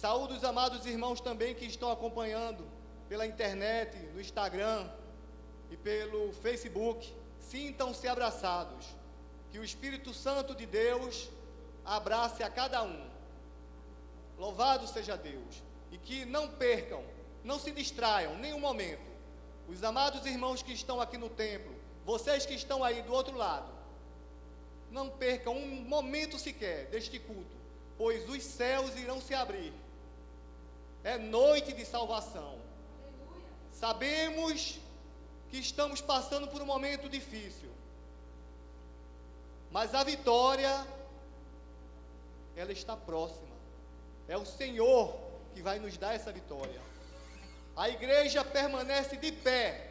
Saúdo os amados irmãos também que estão acompanhando pela internet, no Instagram e pelo Facebook. Sintam-se abraçados. Que o Espírito Santo de Deus abrace a cada um. Louvado seja Deus. E que não percam, não se distraiam, nenhum momento. Os amados irmãos que estão aqui no templo, vocês que estão aí do outro lado, não percam um momento sequer deste culto, pois os céus irão se abrir. É noite de salvação. Sabemos que estamos passando por um momento difícil, mas a vitória, ela está próxima. É o Senhor que vai nos dar essa vitória. A igreja permanece de pé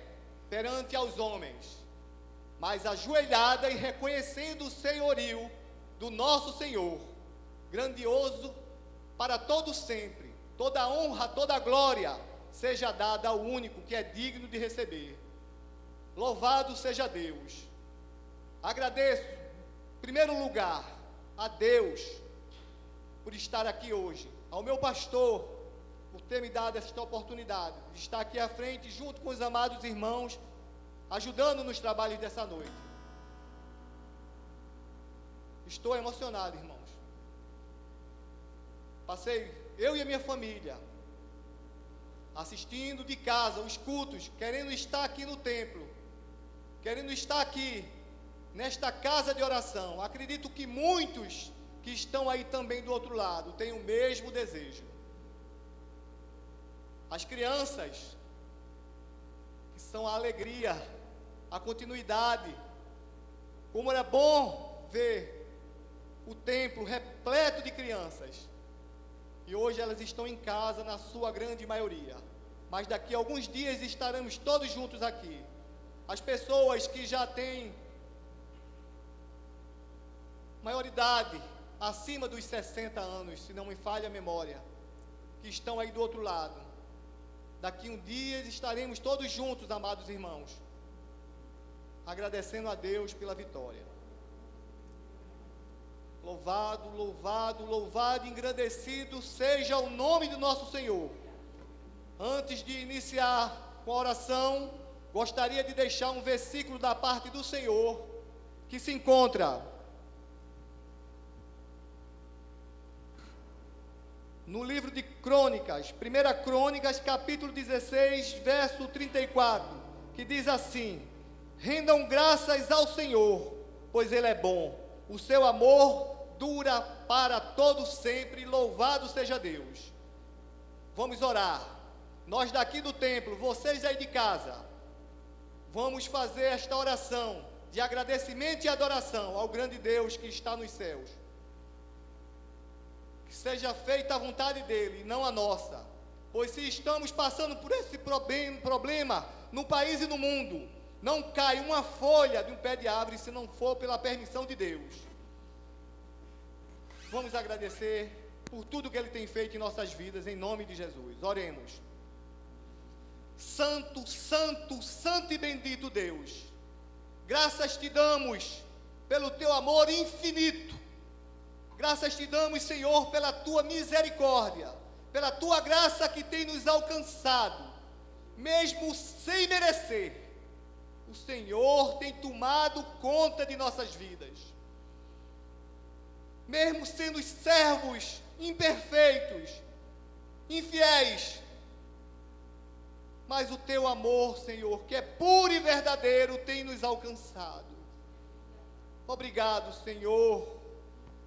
perante aos homens, mas ajoelhada e reconhecendo o senhorio do nosso Senhor, grandioso para todo sempre. Toda honra, toda glória seja dada ao único que é digno de receber. Louvado seja Deus. Agradeço, em primeiro lugar, a Deus por estar aqui hoje, ao meu pastor por ter me dado esta oportunidade de estar aqui à frente junto com os amados irmãos, ajudando nos trabalhos dessa noite. Estou emocionado, irmãos. Passei, eu e a minha família, assistindo de casa os cultos, querendo estar aqui no templo, querendo estar aqui, nesta casa de oração. Acredito que muitos que estão aí também do outro lado têm o mesmo desejo. As crianças, que são a alegria, a continuidade. Como era bom ver o templo repleto de crianças. E hoje elas estão em casa, na sua grande maioria. Mas daqui a alguns dias estaremos todos juntos aqui. As pessoas que já têm maioridade, acima dos 60 anos, se não me falha a memória, que estão aí do outro lado. Daqui a um dia estaremos todos juntos, amados irmãos, agradecendo a Deus pela vitória. Louvado, louvado, louvado e engrandecido seja o nome do nosso Senhor. Antes de iniciar com a oração, gostaria de deixar um versículo da parte do Senhor, que se encontra no livro de Crônicas, 1 Crônicas, capítulo 16, verso 34, que diz assim: rendam graças ao Senhor, pois Ele é bom, o seu amor dura para todo sempre, louvado seja Deus. Vamos orar. Nós daqui do templo, vocês aí de casa, vamos fazer esta oração de agradecimento e adoração ao grande Deus que está nos céus. Que seja feita a vontade dele e não a nossa, pois se estamos passando por esse problema no país e no mundo, não cai uma folha de um pé de árvore se não for pela permissão de Deus. Vamos agradecer por tudo que Ele tem feito em nossas vidas, em nome de Jesus. Oremos. Santo, santo, santo e bendito Deus, graças te damos pelo teu amor infinito. Graças te damos, Senhor, pela tua misericórdia, pela tua graça que tem nos alcançado, mesmo sem merecer. O Senhor tem tomado conta de nossas vidas. Mesmo sendo servos imperfeitos, infiéis, mas o teu amor, Senhor, que é puro e verdadeiro, tem nos alcançado. Obrigado, Senhor.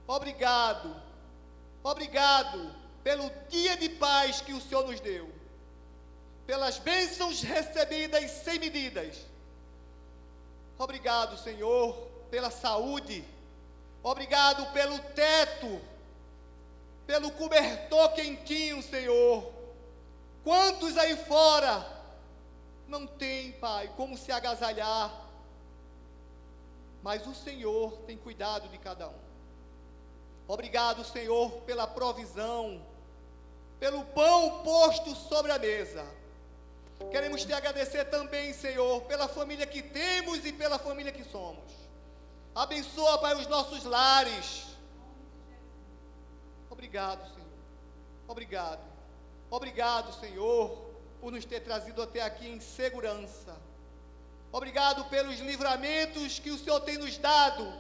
Obrigado, obrigado pelo dia de paz que o Senhor nos deu, pelas bênçãos recebidas sem medidas. Obrigado, Senhor, pela saúde. Obrigado pelo teto, pelo cobertor quentinho, Senhor. Quantos aí fora não tem, Pai, como se agasalhar, mas o Senhor tem cuidado de cada um. Obrigado, Senhor, pela provisão, pelo pão posto sobre a mesa. Queremos te agradecer também, Senhor, pela família que temos e pela família que somos. Abençoa, Pai, os nossos lares. Obrigado, Senhor. Obrigado. Obrigado, Senhor, por nos ter trazido até aqui em segurança. Obrigado pelos livramentos que o Senhor tem nos dado.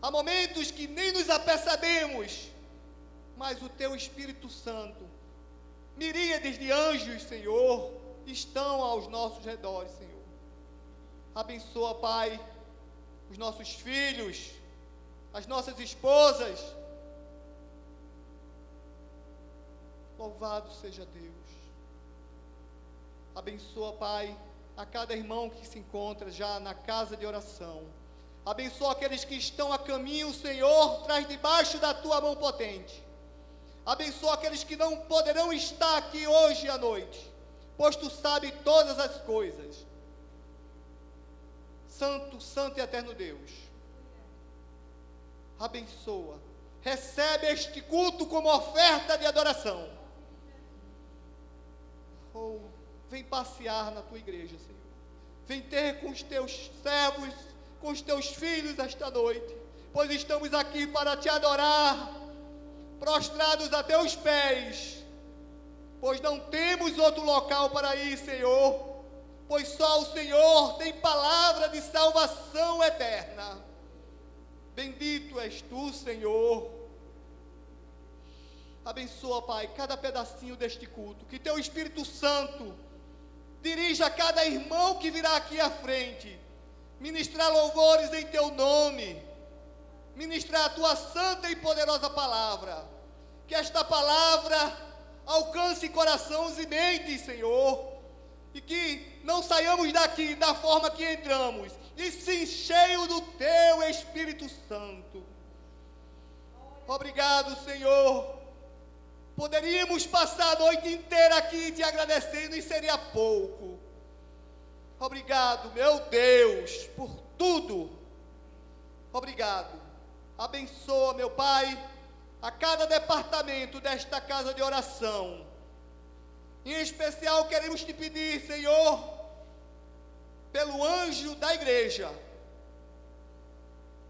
Há momentos que nem nos apercebemos, mas o Teu Espírito Santo, miríades de anjos, Senhor, estão aos nossos redores, Senhor. Abençoa, Pai, os nossos filhos, as nossas esposas. Louvado seja Deus. Abençoa, Pai, a cada irmão que se encontra já na casa de oração. Abençoa aqueles que estão a caminho, Senhor, traz debaixo da Tua mão potente. Abençoa aqueles que não poderão estar aqui hoje à noite, pois Tu sabes todas as coisas. Santo, santo e eterno Deus, abençoa, recebe este culto como oferta de adoração. Vem passear na Tua igreja, Senhor. Vem ter com os Teus servos, com os Teus filhos esta noite, pois estamos aqui para Te adorar, prostrados a Teus pés, pois não temos outro local para ir, Senhor, pois só o Senhor tem palavra de salvação eterna. Bendito és Tu, Senhor. Abençoa, Pai, cada pedacinho deste culto, que Teu Espírito Santo dirija cada irmão que virá aqui à frente, ministrar louvores em Teu nome, ministrar a Tua santa e poderosa palavra, que esta palavra alcance corações e mentes, Senhor, e que não saiamos daqui da forma que entramos, e sim cheio do Teu Espírito Santo. Obrigado, Senhor. Poderíamos passar a noite inteira aqui te agradecendo e seria pouco. Obrigado, meu Deus, por tudo. Obrigado. Abençoa, meu Pai, a cada departamento desta casa de oração. Em especial queremos te pedir, Senhor, pelo anjo da igreja,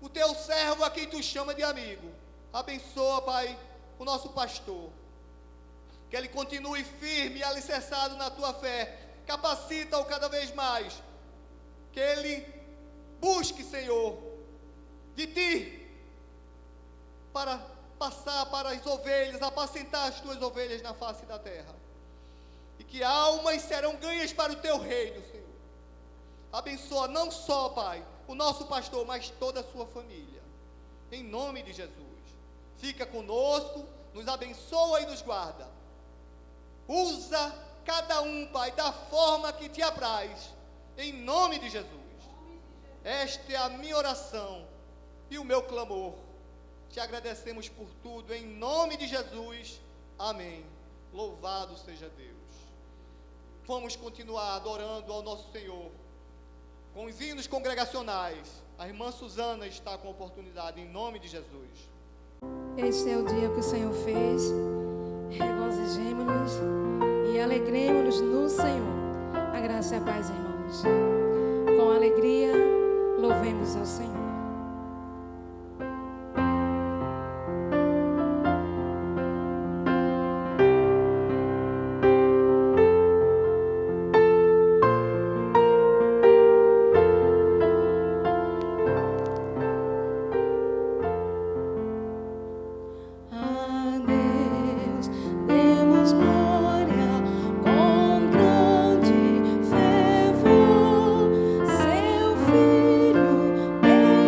o Teu servo a quem Tu chama de amigo. Abençoa, Pai, o nosso pastor, que ele continue firme e alicerçado na Tua fé. Capacita-o cada vez mais, que ele busque, Senhor, de Ti, para passar para as ovelhas, apacentar as Tuas ovelhas na face da terra, e que almas serão ganhas para o Teu reino, Senhor. Abençoa não só, Pai, o nosso pastor, mas toda a sua família, em nome de Jesus. Fica conosco, nos abençoa e nos guarda. Usa cada um, Pai, da forma que Te apraz, em nome de Jesus. Esta é a minha oração e o meu clamor. Te agradecemos por tudo, em nome de Jesus. Amém. Louvado seja Deus. Vamos continuar adorando ao nosso Senhor com os hinos congregacionais. A irmã Suzana está com a oportunidade, em nome de Jesus. Este é o dia que o Senhor fez. Regozijemo-nos e alegremos-nos no Senhor. A graça e a paz, irmãos. Com alegria, louvemos ao Senhor. Filho,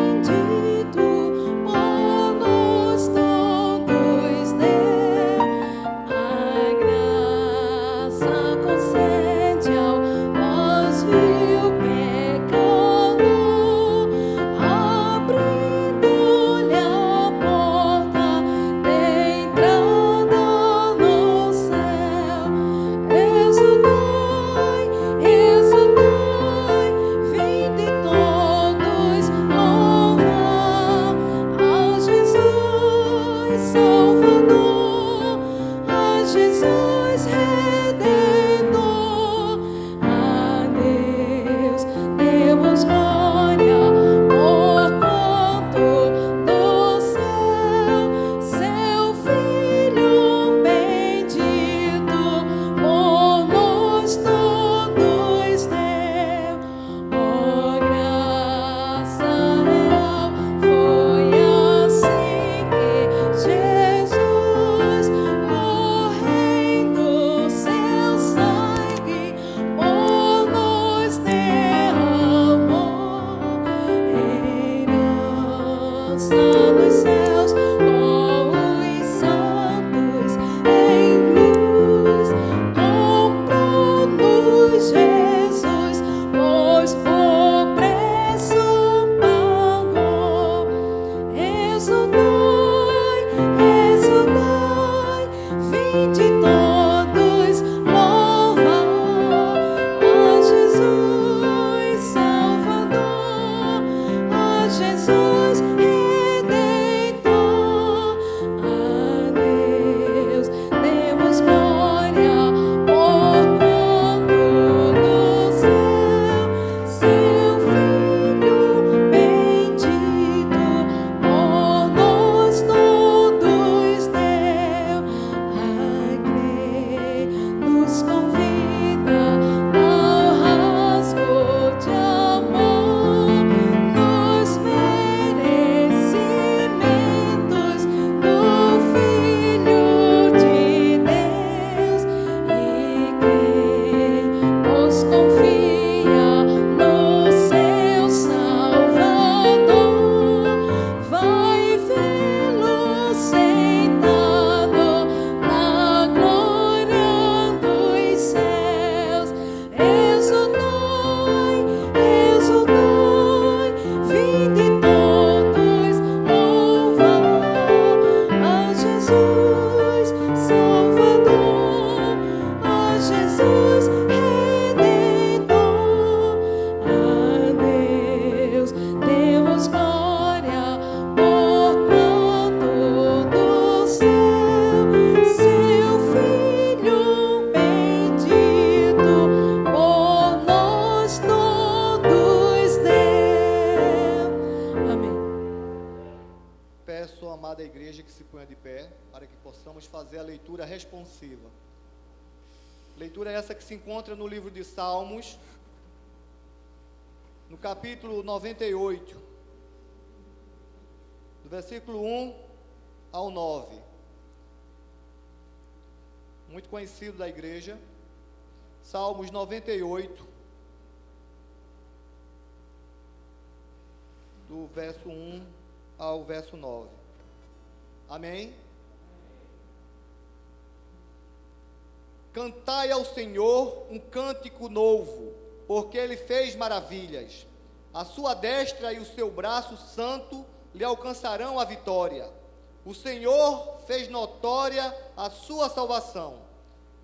fazer a leitura responsiva. Leitura essa que se encontra no livro de Salmos, no capítulo 98, do versículo 1 ao 9. Muito conhecido da igreja. Salmos 98, do verso 1 ao verso 9. Amém? Cantai ao Senhor um cântico novo, porque Ele fez maravilhas. A sua destra e o seu braço santo lhe alcançarão a vitória. O Senhor fez notória a sua salvação.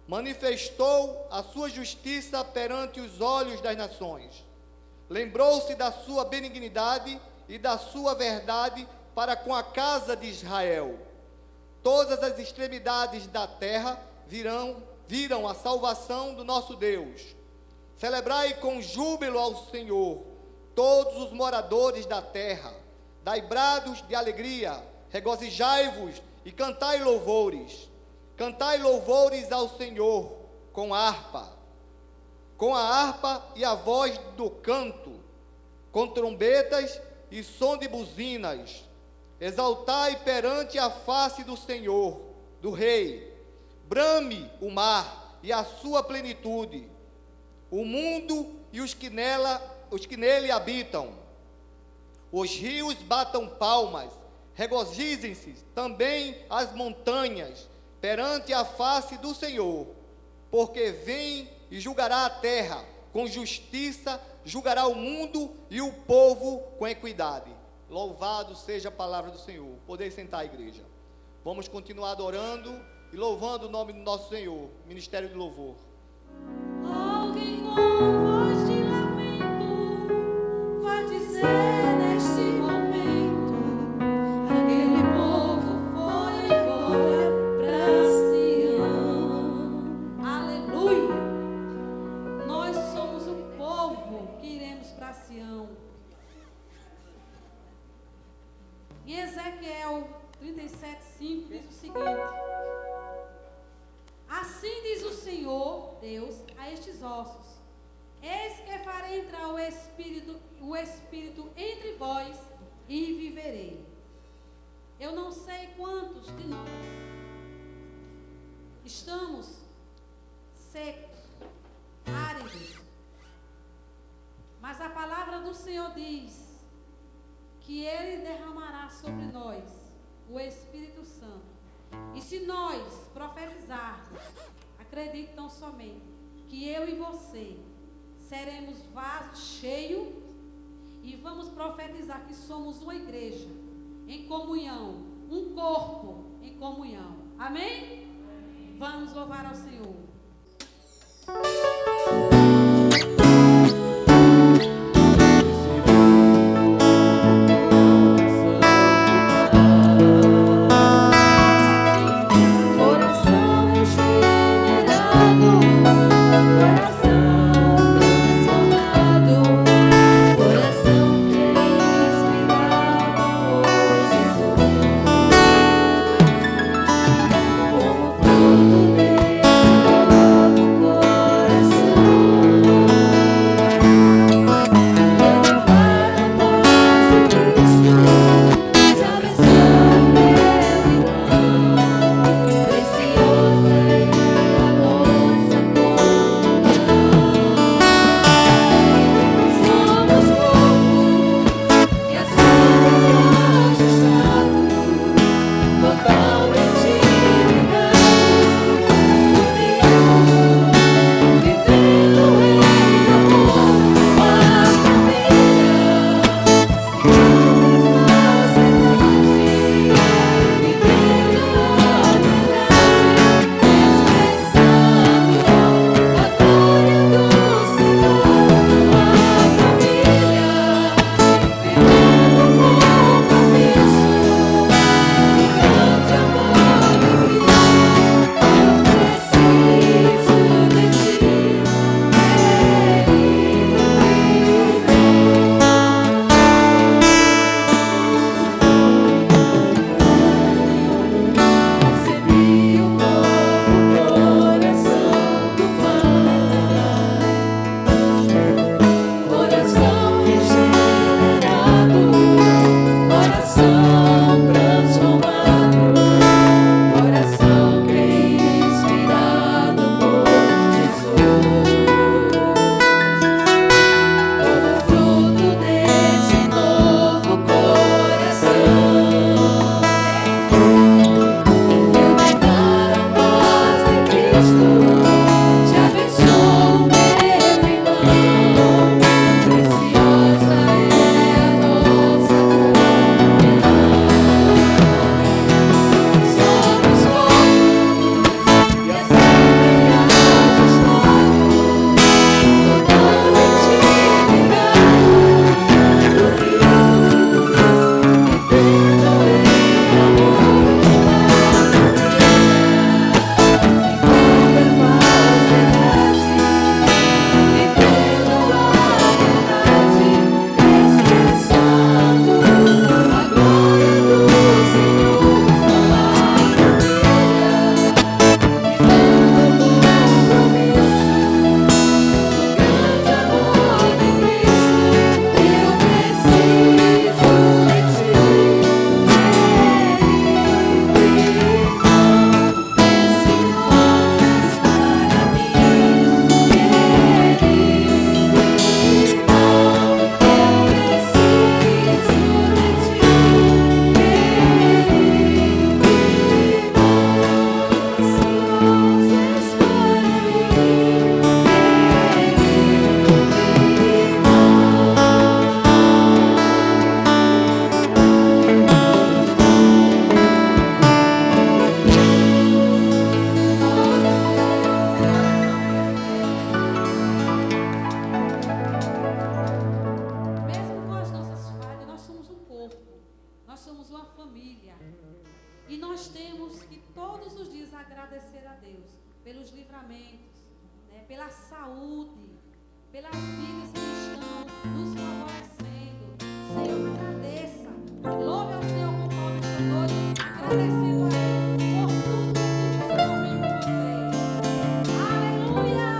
Manifestou a sua justiça perante os olhos das nações. Lembrou-se da sua benignidade e da sua verdade para com a casa de Israel. Todas as extremidades da terra viram a salvação do nosso Deus. Celebrai com júbilo ao Senhor, todos os moradores da terra. Dai brados de alegria, regozijai-vos e cantai louvores. Cantai louvores ao Senhor com a harpa e a voz do canto, com trombetas e som de buzinas. Exaltai perante a face do Senhor, do Rei. Brame o mar e a sua plenitude, o mundo e os que nele habitam. Os rios batam palmas, regozijem-se também as montanhas, perante a face do Senhor, porque vem e julgará a terra, com justiça julgará o mundo e o povo com equidade. Louvado seja a palavra do Senhor. Podem sentar, igreja. Vamos continuar adorando e louvando o nome do nosso Senhor. Ministério de Louvor. Alguém com voz de lamento vai dizer neste momento: aquele povo foi embora pra Sião. Aleluia! Nós somos o povo que iremos para Sião. Em Ezequiel 37:5 diz o seguinte: assim diz o Senhor Deus a estes ossos: eis que farei entrar o Espírito entre vós e viverei. Eu não sei quantos de nós estamos secos, áridos, mas a palavra do Senhor diz que Ele derramará sobre nós o Espírito Santo. E se nós profetizarmos, acredite tão somente que eu e você seremos vasos cheios e vamos profetizar que somos uma igreja em comunhão, um corpo em comunhão. Amém? Amém. Vamos louvar ao Senhor. Como fruto desse a Deus pelos livramentos, né, pela saúde, pelas vidas que estão nos favorecendo. Senhor, agradeça. Louve ao Senhor com palmas esta noite, agradecendo a Ele por tudo que Ele fez por mim e por você. Aleluia!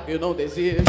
Eu não desejo.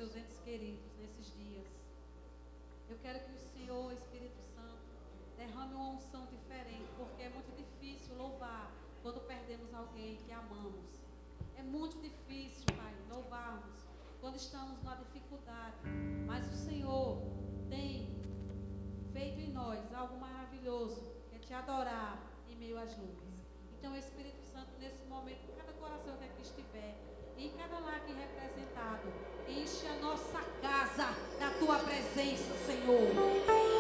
seus entes queridos nesses dias. Eu quero que o Senhor, Espírito Santo, derrame uma unção diferente, porque é muito difícil louvar quando perdemos alguém que amamos. É muito difícil, Pai, louvarmos quando estamos na dificuldade. Mas o Senhor tem feito em nós algo maravilhoso, que é te adorar em meio às lutas. Então, Espírito Santo, nesse momento, em cada coração que aqui estiver, em cada lar aqui representado, enche a nossa casa da tua presença, Senhor.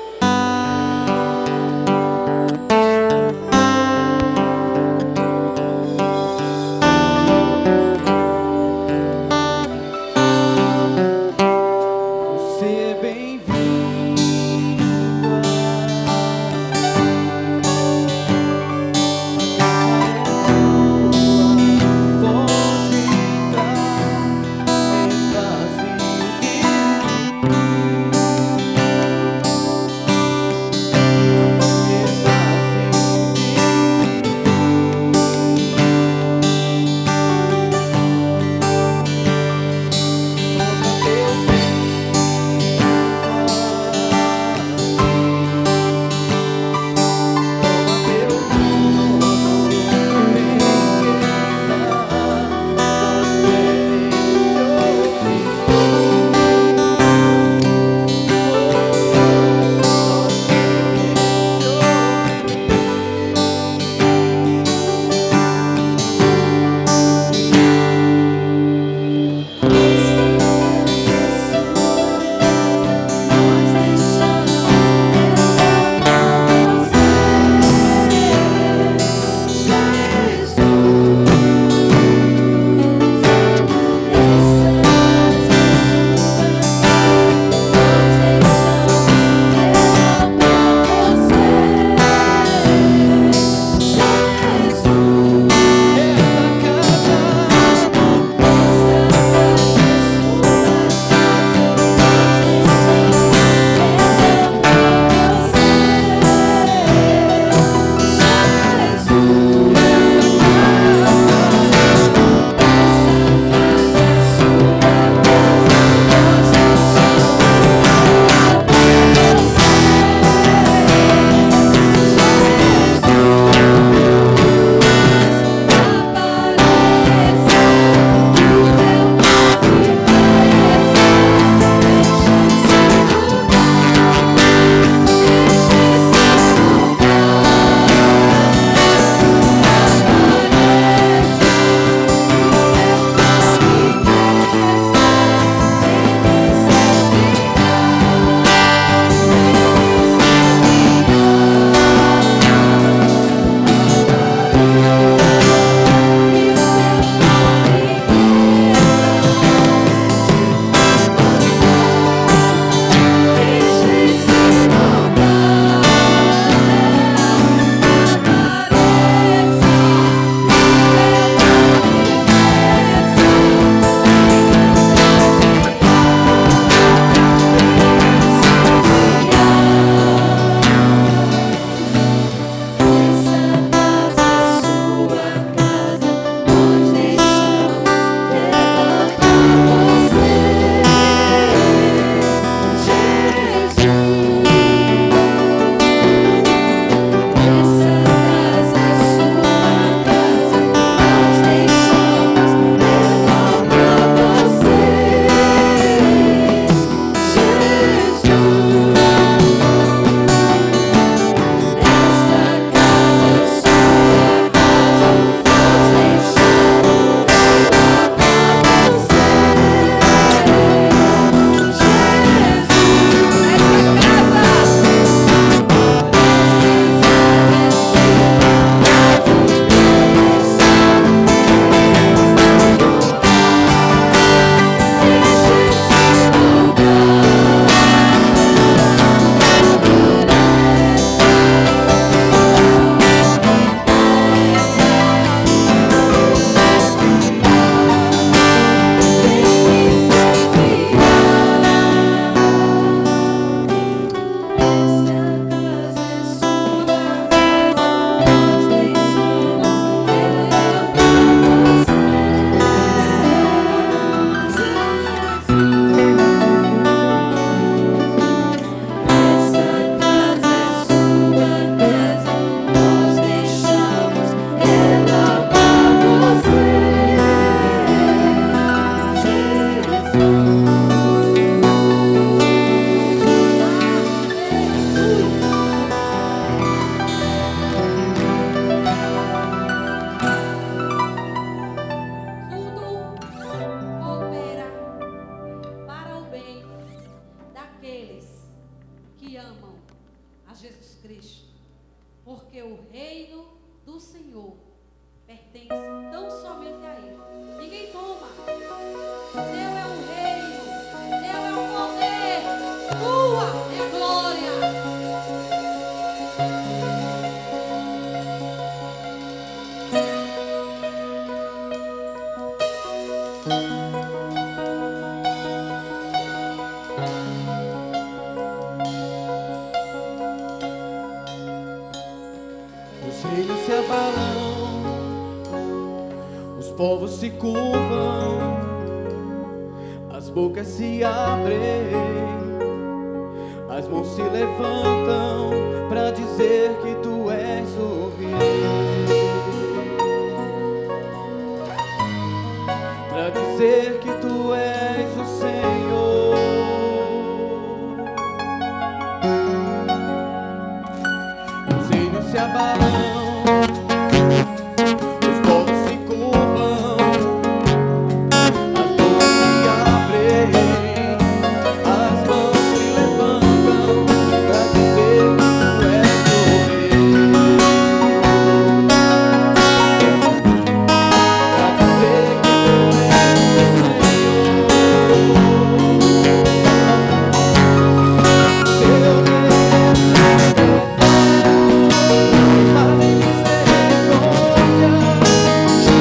Teu é o reino, teu é o poder, tua é a glória. Os reinos se abalam, os povos se curvam, as bocas se abrem, as mãos se levantam para dizer que tu és o rei, para dizer que tu és o Senhor. Os reinos se abalam, os povos se curvam, as bocas se abrem, as mãos se levantam para dizer que tu és o rei, para dizer que tu és o Senhor.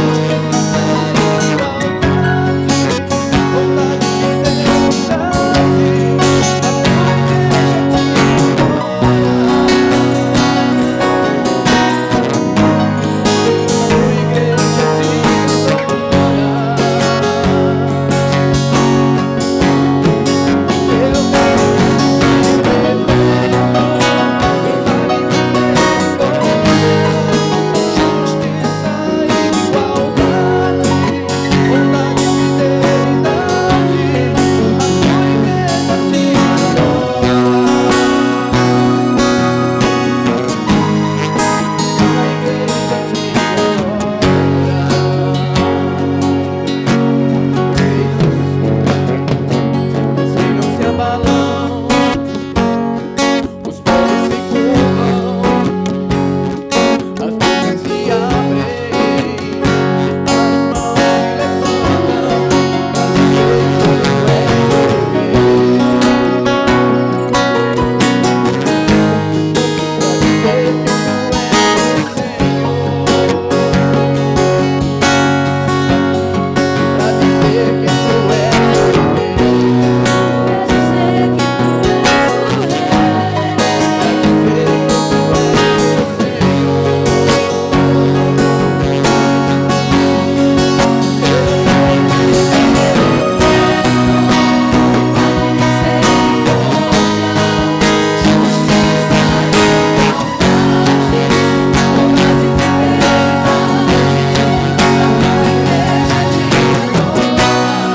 Teu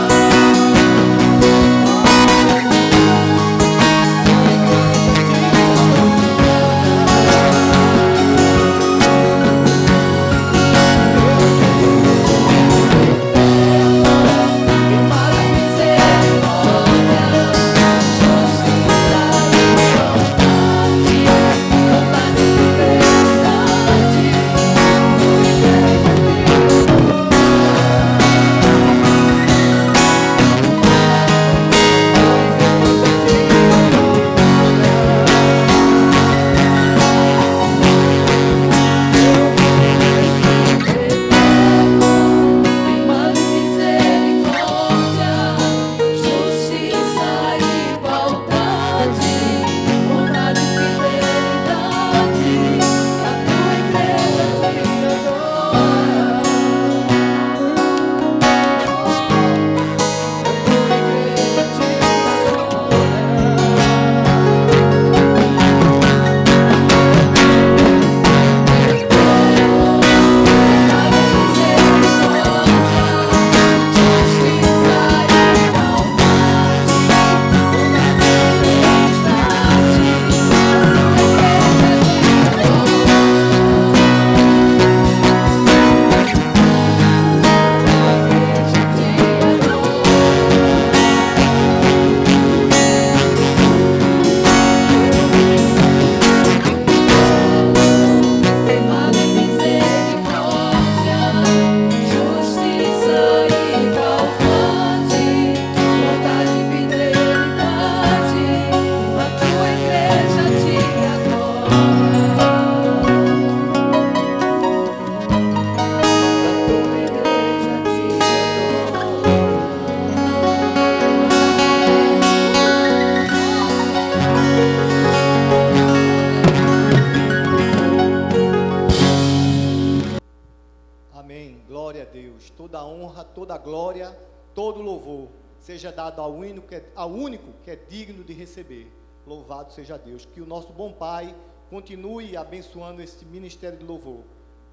todo louvor seja dado ao único que é digno de receber. Louvado seja Deus. Que o nosso bom Pai continue abençoando este ministério de louvor.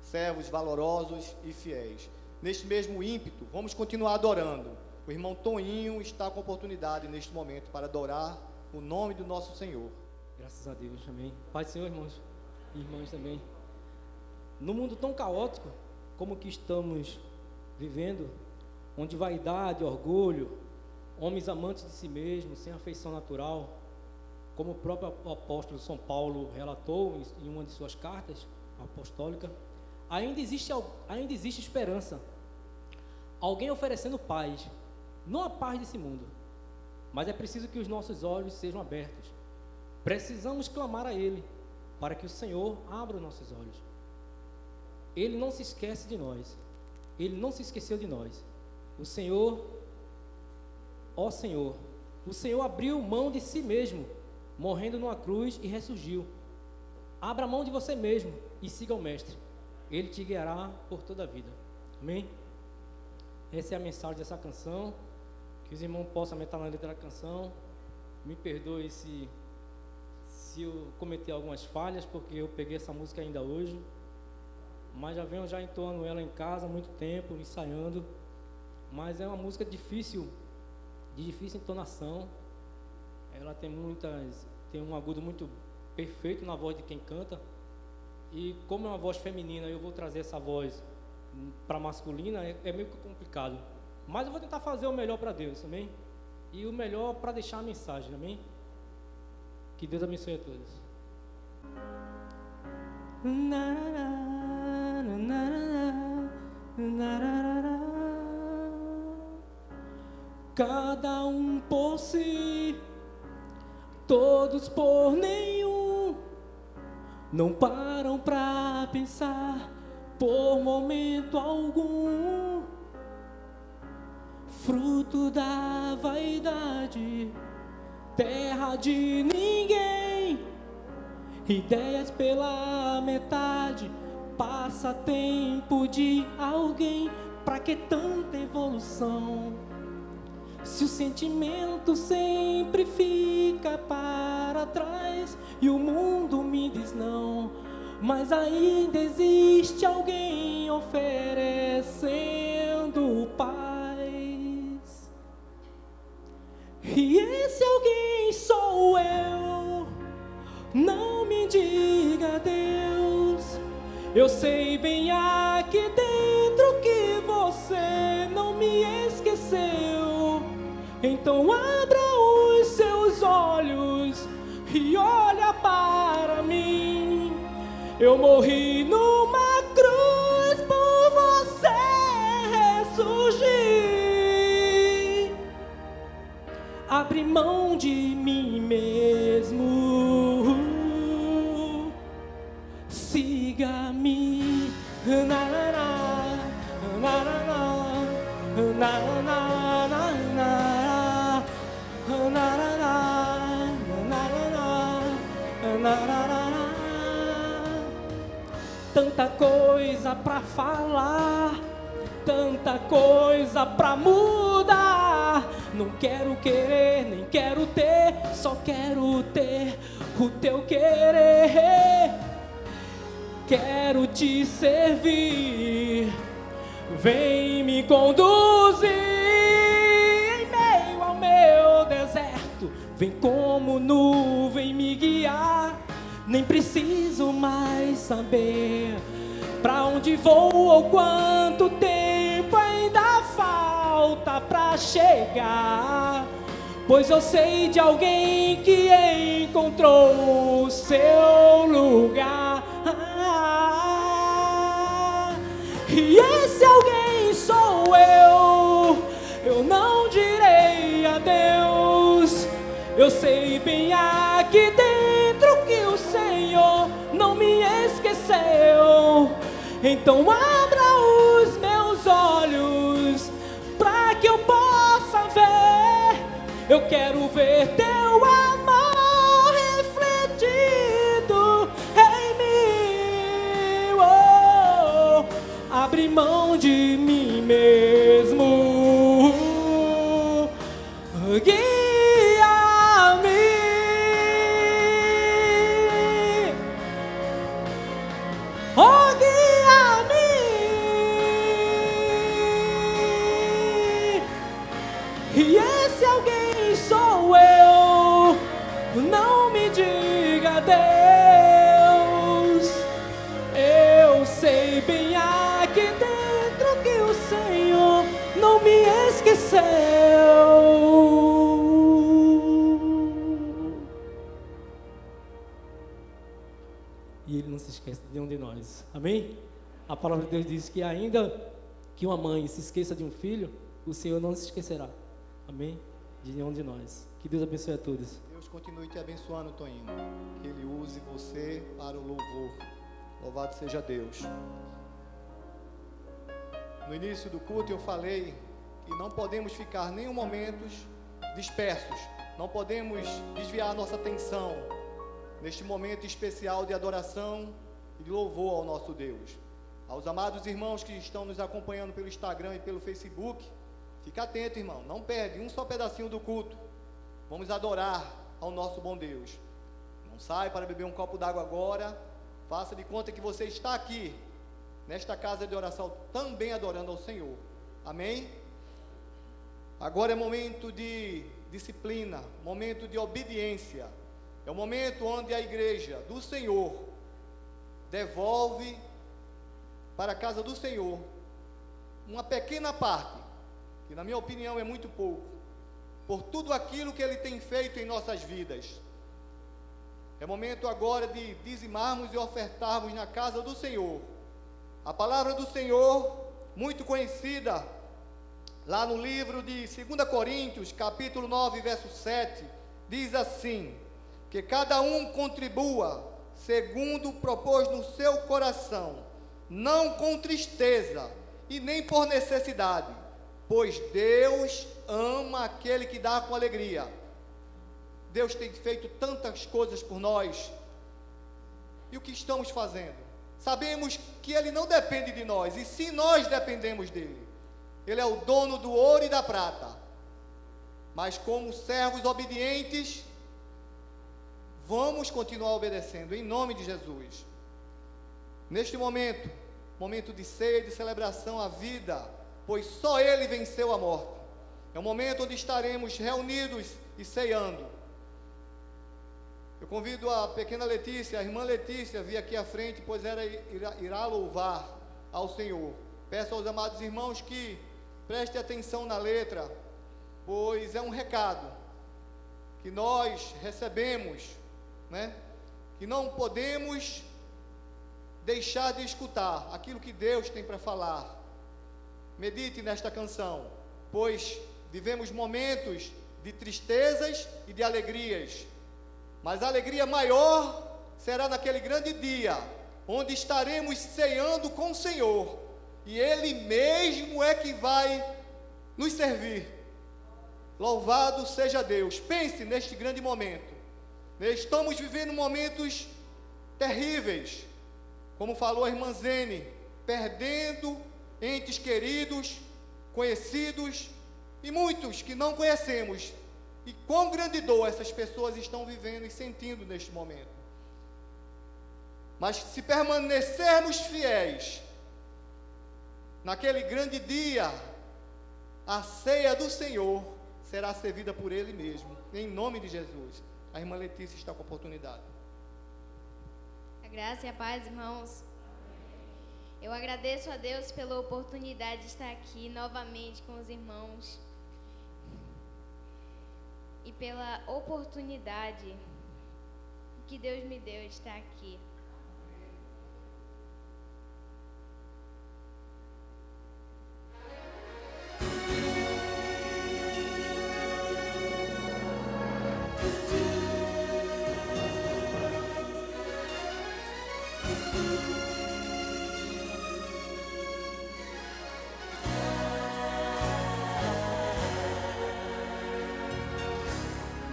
Servos valorosos e fiéis. Neste mesmo ímpeto, vamos continuar adorando. O irmão Toninho está com oportunidade neste momento para adorar o nome do nosso Senhor. Graças a Deus, amém. Pai do Senhor, irmãos e irmãs também. No mundo tão caótico como que estamos vivendo, onde vaidade, orgulho, homens amantes de si mesmos, sem afeição natural, como o próprio apóstolo São Paulo relatou em uma de suas cartas apostólicas, ainda existe esperança. Alguém oferecendo paz, não a paz desse mundo, mas é preciso que os nossos olhos sejam abertos. Precisamos clamar a Ele, para que o Senhor abra os nossos olhos. Ele não se esquece de nós, Ele não se esqueceu de nós. O Senhor, ó Senhor, o Senhor abriu mão de si mesmo, morrendo numa cruz e ressurgiu. Abra mão de você mesmo e siga o Mestre. Ele te guiará por toda a vida. Amém? Essa é a mensagem dessa canção. Que os irmãos possam aumentar na letra da canção. Me perdoe se eu cometer algumas falhas, porque eu peguei essa música ainda hoje. Mas já venho entoando ela em casa há muito tempo, ensaiando. Mas é uma música difícil, de difícil entonação. Ela tem um agudo muito perfeito na voz de quem canta. E como é uma voz feminina, eu vou trazer essa voz para masculina, é meio que complicado. Mas eu vou tentar fazer o melhor para Deus, amém? E o melhor para deixar a mensagem, amém? Que Deus abençoe a todos. Cada um por si, todos por nenhum, não param pra pensar por momento algum. Fruto da vaidade, terra de ninguém, ideias pela metade, passatempo de alguém. Pra que tanta evolução? Se o sentimento sempre fica para trás e o mundo me diz não, mas ainda existe alguém oferecendo paz. E esse alguém sou eu. Não me diga Deus, eu sei bem aqui dentro que você não me esqueceu. Então abra os seus olhos e olha para mim. Eu morri numa cruz por você ressurgir. Abre mão de mim mesmo, siga-me. Tanta coisa pra falar, tanta coisa pra mudar. Não quero querer, nem quero ter, só quero ter o teu querer. Quero te servir, vem me conduzir em meio ao meu deserto. Vem como nuvem me guiar. Nem preciso mais saber pra onde vou ou quanto tempo ainda falta pra chegar, pois eu sei de alguém que encontrou o seu lugar. E esse alguém sou eu. Eu não direi adeus. Eu sei bem aqui dentro que o Senhor não me esqueceu. Então abra os meus olhos pra que eu possa ver. Eu quero ver teu amor refletido em mim. Oh, abre mão de mim mesmo, Oh, guia-me. E esse alguém sou eu. Não me diga Deus. Eu sei bem aqui dentro que o Senhor não me esqueceu. E Ele não se esquece de nenhum de nós. Amém? A palavra de Deus diz que ainda que uma mãe se esqueça de um filho, o Senhor não se esquecerá. Amém? De nenhum de nós. Que Deus abençoe a todos. Deus continue te abençoando, Toninho. Que Ele use você para o louvor. Louvado seja Deus. No início do culto eu falei que não podemos ficar nenhum momento dispersos. Não podemos desviar nossa atenção neste momento especial de adoração e de louvor ao nosso Deus. Aos amados irmãos que estão nos acompanhando pelo Instagram e pelo Facebook, fica atento, irmão, não perde um só pedacinho do culto. Vamos adorar ao nosso bom Deus. Não sai para beber um copo d'água agora, faça de conta que você está aqui, nesta casa de oração, também adorando ao Senhor. Amém? Agora é momento de disciplina, momento de obediência. É o momento onde a igreja do Senhor devolve para a casa do Senhor uma pequena parte, que na minha opinião é muito pouco, por tudo aquilo que Ele tem feito em nossas vidas. É momento agora de dizimarmos e ofertarmos na casa do Senhor. A palavra do Senhor, muito conhecida, lá no livro de 2 Coríntios, capítulo 9, verso 7, diz assim: que cada um contribua segundo propôs no seu coração, não com tristeza e nem por necessidade, pois Deus ama aquele que dá com alegria. Deus tem feito tantas coisas por nós, e o que estamos fazendo? Sabemos que Ele não depende de nós, e sim nós dependemos dEle. Ele é o dono do ouro e da prata, mas como servos obedientes, vamos continuar obedecendo, em nome de Jesus. Neste momento, momento de ceia e de celebração à vida, pois só Ele venceu a morte. É um momento onde estaremos reunidos e ceando. Eu convido a pequena Letícia, a irmã Letícia, a vir aqui à frente, pois ela irá louvar ao Senhor. Peço aos amados irmãos que prestem atenção na letra, pois é um recado que nós recebemos, né? Que não podemos deixar de escutar aquilo que Deus tem para falar. Medite nesta canção, pois vivemos momentos de tristezas e de alegrias, mas a alegria maior será naquele grande dia, onde estaremos ceando com o Senhor, e Ele mesmo é que vai nos servir. Louvado seja Deus. Pense neste grande momento. Estamos vivendo momentos terríveis, como falou a irmã Zene, perdendo entes queridos, conhecidos, e muitos que não conhecemos, e quão grande dor essas pessoas estão vivendo e sentindo neste momento. Mas se permanecermos fiéis, naquele grande dia, a ceia do Senhor será servida por Ele mesmo, em nome de Jesus. A irmã Letícia está com a oportunidade. A graça e a paz, irmãos. Eu agradeço a Deus pela oportunidade de estar aqui novamente com os irmãos e pela oportunidade que Deus me deu de estar aqui.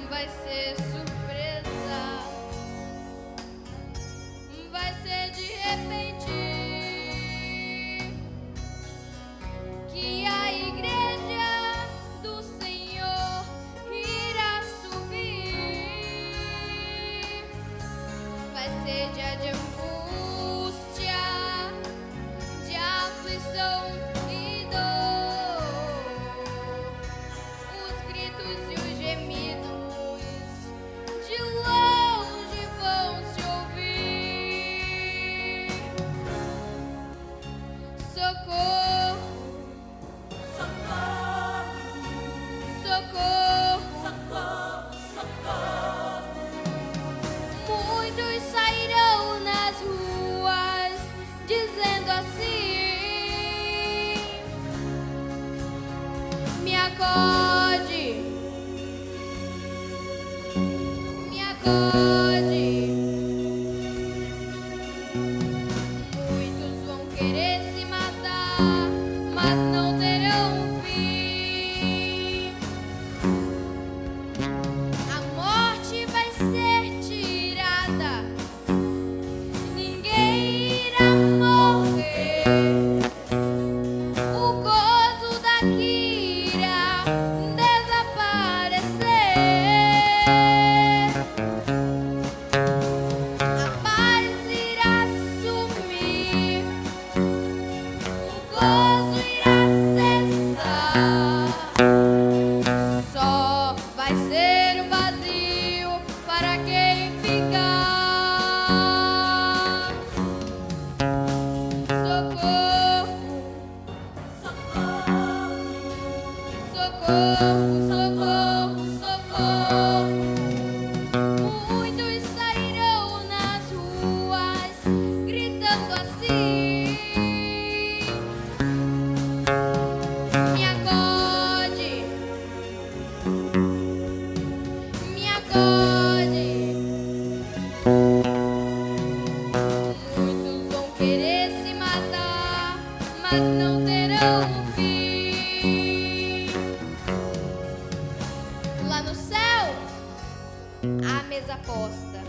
Vai ser surpresa. acode, me acode. Muitos vão querer se matar, mas não terão fim. A morte vai ser tirada, ninguém irá morrer. O gozo daqui irá desaparecer. A paz irá sumir, o gozo irá cessar. Só vai ser um vazio para quem ficar. Socorro, socorro, socorro, socorro. Muitos sairão nas ruas gritando assim. Me acode, me acode. Muitos vão querer se matar, mas não terão fim. Lá no céu, a mesa posta,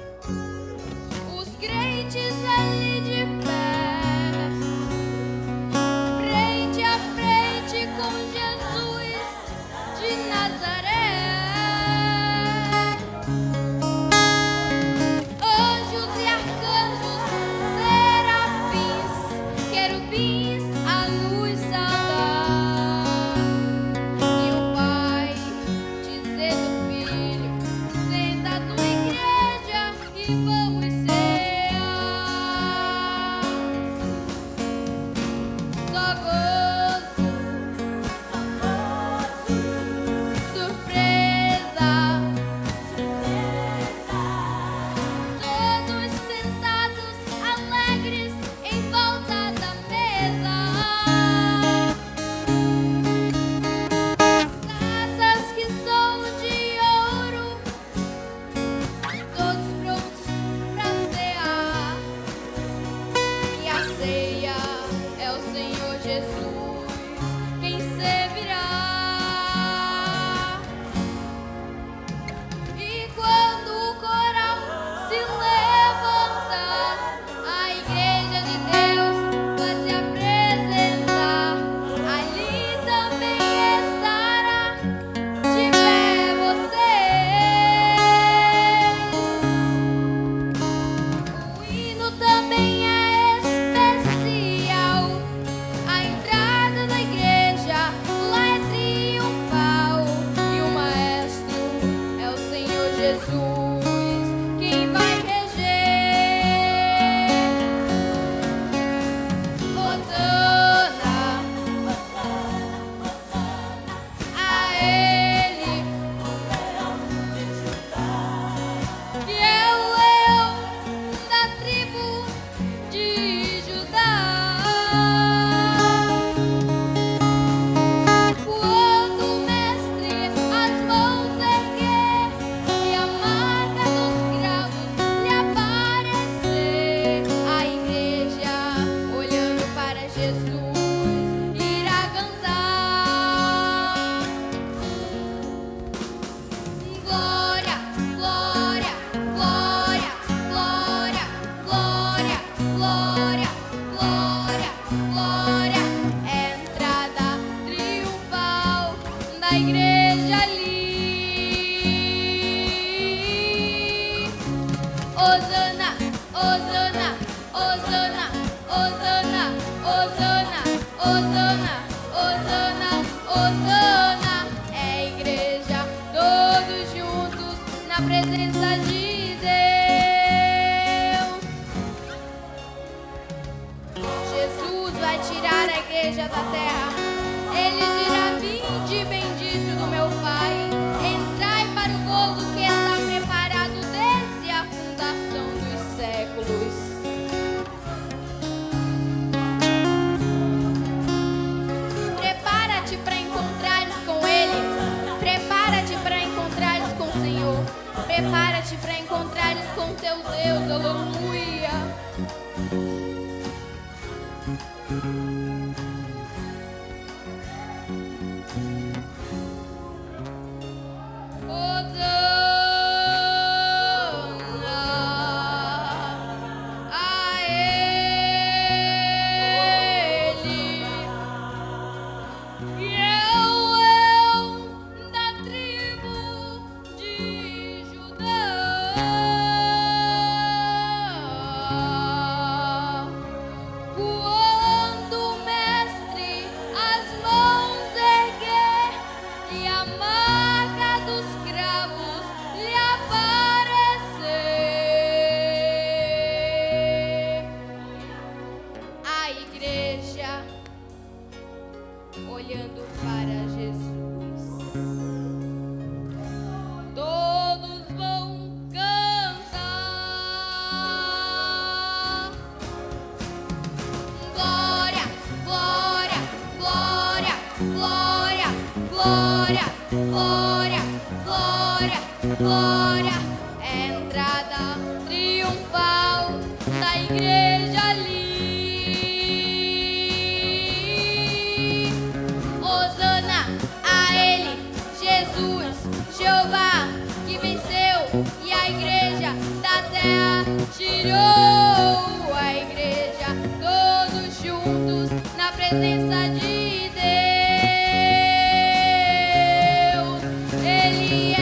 os crentes ali de pé, frente a frente com Jesus de Nazaré. Anjos e arcanjos, serafins, querubins, a luz saudar. E o Pai dizer do Filho, senta na igreja e vamos cear. Só gozo, surpresa, todos sentados alegres em volta da mesa. Taças que são de ouro, todos prontos pra cear. E a ceia é o Senhor Jesus quem servirá. E quando o coral se levantar, a igreja de Deus vai se apresentar. Ali também estará de pé vocês. O hino também é especial. A entrada da igreja lá é triunfal. E o maestro é o Senhor Jesus quem vai reger. Hosana, a Ele, que é o leão da tribo de Judá. Quando o mestre as mãos erguer e a marca dos cravos lhe aparecer, a igreja, olhando para Jesus, irá cantar. Glória, glória, glória, glória, glória, glória, glória, glória. É a entrada triunfal da igreja ali. Hosana, Hosana, Hosana, Hosana, Hosana, Hosana, Hosana, Hosana. É a igreja, todos juntos na presença de Deus. Jesus vai tirar a igreja da terra. Ele dirá: vinde, bendito do meu Pai, entrai para o gozo que está preparado desde a fundação dos séculos. Prepara-te para encontrares com Ele. glória, glória, glória. É a entrada triunfal da igreja ali. Hosana a ele, Jesus, Jeová, que venceu e a igreja da terra tirou. A igreja, todos juntos na presença de Deus. Ele é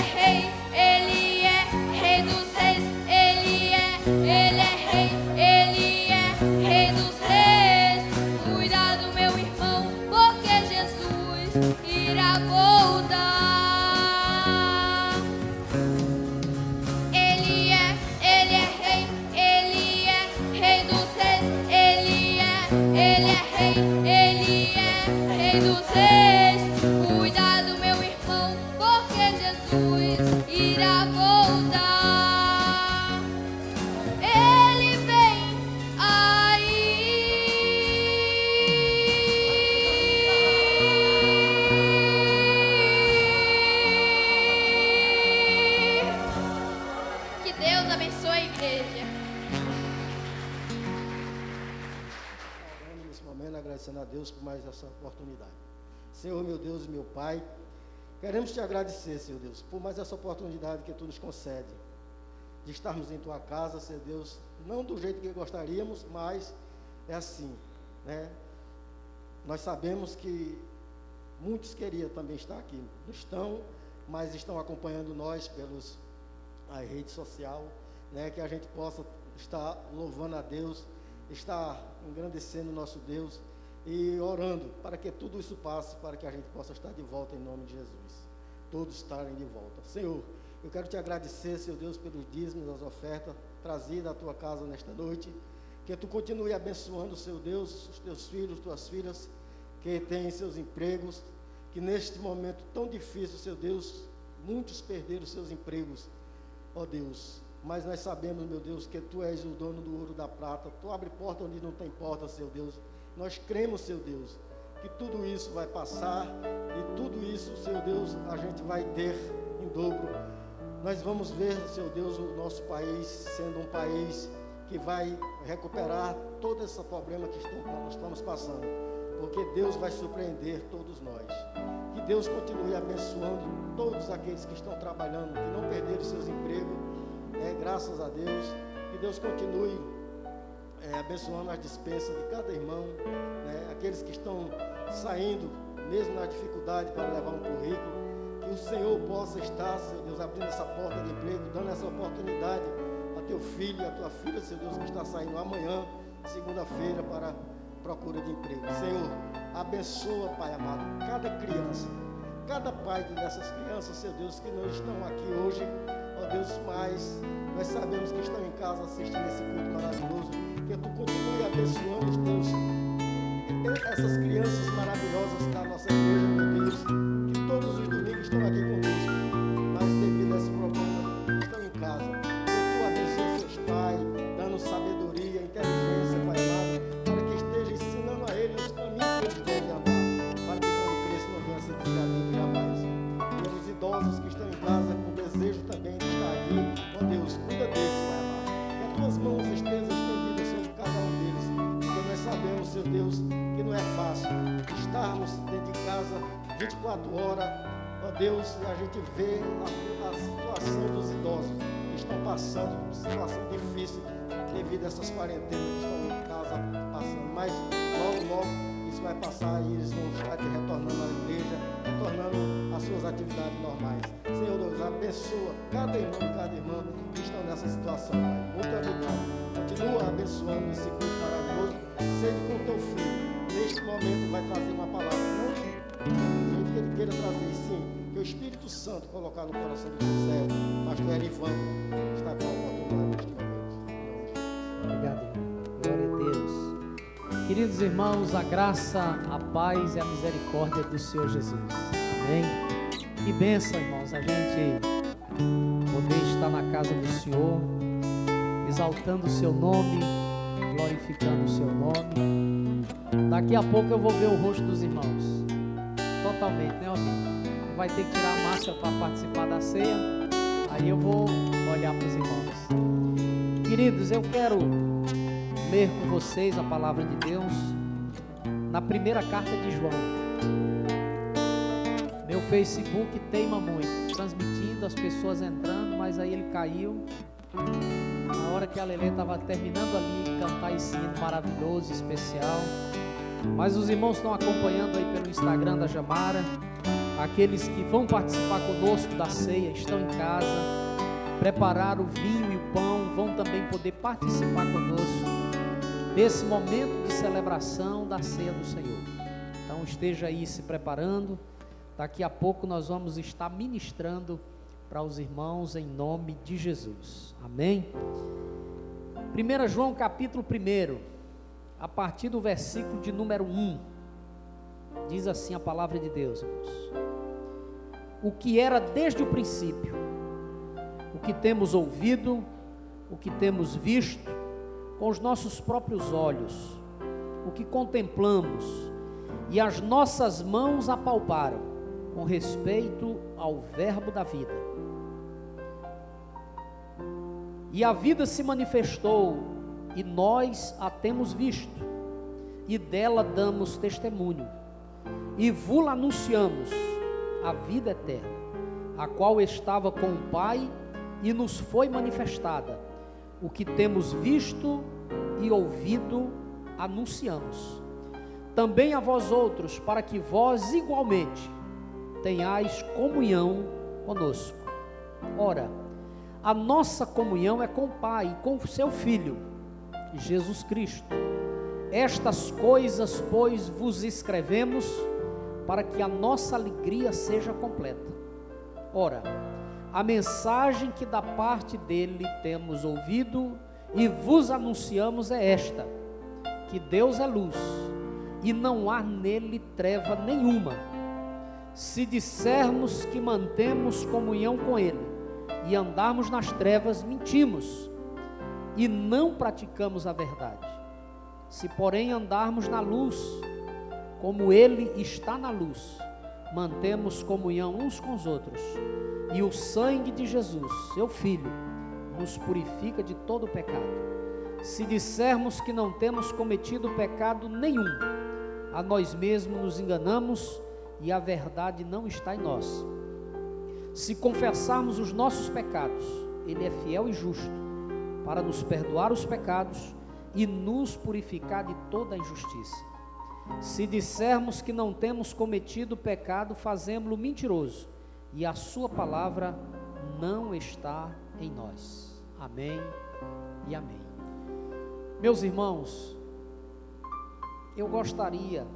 rei, ele é rei dos reis. Ele é rei dos reis. Cuida do meu irmão, porque Jesus irá voltar. Ele é rei dos reis. Ele é rei dos reis. Cuida do meu irmão, porque Jesus irá voltar. Ele vem aí. Que Deus abençoe a igreja. Orando nesse momento, agradecendo a Deus por mais essa oportunidade. Senhor, meu Deus e meu Pai, queremos te agradecer, Senhor Deus, por mais essa oportunidade que tu nos concede, de estarmos em tua casa, Senhor Deus, não do jeito que gostaríamos, mas é assim, né? Nós sabemos que muitos queriam também estar aqui, não estão, mas estão acompanhando nós pelas redes sociais, né? Que a gente possa estar louvando a Deus, estar engrandecendo o nosso Deus e orando para que tudo isso passe, para que a gente possa estar de volta em nome de Jesus. Todos estarem de volta. Senhor, eu quero te agradecer, Senhor Deus, pelos dízimos, as ofertas trazidas à tua casa nesta noite. Que tu continue abençoando, Senhor Deus, os teus filhos, tuas filhas, que têm seus empregos. Que neste momento tão difícil, Senhor Deus, muitos perderam seus empregos, ó Deus. Mas nós sabemos, meu Deus, que tu és o dono do ouro e da prata. Tu abre porta onde não tem porta, Senhor Deus. Nós cremos, Senhor Deus, que tudo isso vai passar e tudo isso, Senhor Deus, a gente vai ter em dobro. Nós vamos ver, Senhor Deus, o nosso país sendo um país que vai recuperar todo esse problema que nós estamos passando, porque Deus vai surpreender todos nós. Que Deus continue abençoando todos aqueles que estão trabalhando, que não perderam seus empregos, graças a Deus. Que Deus continue abençoando as dispensas de cada irmão, aqueles que estão saindo, mesmo na dificuldade, para levar um currículo. Que o Senhor possa estar, Senhor Deus, abrindo essa porta de emprego, dando essa oportunidade a teu filho e a tua filha, Senhor Deus, que está saindo amanhã, segunda-feira, para procura de emprego. Senhor, abençoa, Pai amado, cada criança, cada pai dessas crianças, Senhor Deus, que não estão aqui hoje, ó Deus, mas nós sabemos que estão em casa assistindo esse culto maravilhoso. Que tu continue abençoando os teus, essas crianças maravilhosas da nossa igreja, meu Deus, que todos os domingos estão aqui conosco, mas devido a esse problema estão em casa. Que tu abençoe seus pais, dando sabedoria, inteligência, Pai amado, para que esteja ensinando a eles os caminhos que eles devem andar, para que quando cresçam não venham a ser desviados jamais. E os idosos que estão em casa com desejo também de estar aqui, ó Deus, cuida deles, Pai amado. Que as tuas mãos estejam estendidas sobre cada um deles, porque nós sabemos, Senhor Deus, que não é fácil estarmos dentro de casa 24 horas, ó Deus, e a gente vê a situação dos idosos que estão passando, situação difícil devido a essas quarentenas que estão em casa passando, mas logo isso vai passar e eles vão estar retornando à igreja, retornando às suas atividades normais. Senhor Deus, abençoa cada irmão e cada irmã que estão nessa situação, Pai. Muito obrigado. Continua abençoando esse culto maravilhoso. Seja com o teu filho. Neste momento vai trazer uma palavra, não do jeito que ele queira trazer, sim, que o Espírito Santo colocar no coração do José, pastor Erivan, está com a oportunidade neste momento. Obrigado, irmão. Glória a Deus. Queridos irmãos, a graça, a paz e a misericórdia do Senhor Jesus. Amém? Que bênção, irmãos, a gente poder estar na casa do Senhor, exaltando o seu nome, glorificando o seu nome. Daqui a pouco eu vou ver o rosto dos irmãos. Totalmente, né, amigo? vai ter que tirar a máscara para participar da ceia. Aí eu vou olhar para os irmãos. Queridos, eu quero ler com vocês a palavra de Deus na primeira carta de João. Meu Facebook teima muito, transmitindo, as pessoas entrando, mas aí ele caiu. Na hora que a Lelê estava terminando ali, cantar esse hino maravilhoso, especial. Mas os irmãos estão acompanhando aí pelo Instagram da Jamara. Aqueles que vão participar conosco da ceia, estão em casa, preparar o vinho e o pão, vão também poder participar conosco desse momento de celebração da ceia do Senhor. Então esteja aí se preparando. Daqui a pouco nós vamos estar ministrando para os irmãos em nome de Jesus. Amém? 1 João capítulo 1, a partir do versículo de número 1, diz assim a palavra de Deus, irmãos. O que era desde o princípio, o que temos ouvido, o que temos visto com os nossos próprios olhos, o que contemplamos e as nossas mãos apalparam com respeito ao verbo da vida. E a vida se manifestou e nós a temos visto e dela damos testemunho e vos anunciamos a vida eterna, a qual estava com o Pai e nos foi manifestada. O que temos visto e ouvido anunciamos também a vós outros, para que vós igualmente tenhais comunhão conosco. Ora, a nossa comunhão é com o Pai e com o seu Filho, Jesus Cristo. Estas coisas, pois, vos escrevemos para que a nossa alegria seja completa. Ora, a mensagem que da parte dele temos ouvido e vos anunciamos é esta: que Deus é luz e não há nele treva nenhuma. Se dissermos que mantemos comunhão com ele e andarmos nas trevas, mentimos e não praticamos a verdade. Se porém andarmos na luz, como ele está na luz, mantemos comunhão uns com os outros, e o sangue de Jesus, seu Filho, nos purifica de todo pecado. Se dissermos que não temos cometido pecado nenhum, a nós mesmos nos enganamos e a verdade não está em nós. Se confessarmos os nossos pecados, ele é fiel e justo para nos perdoar os pecados e nos purificar de toda a injustiça. Se dissermos que não temos cometido pecado, fazemo-lo mentiroso e a sua palavra não está em nós. Amém e amém. Meus irmãos, eu gostaria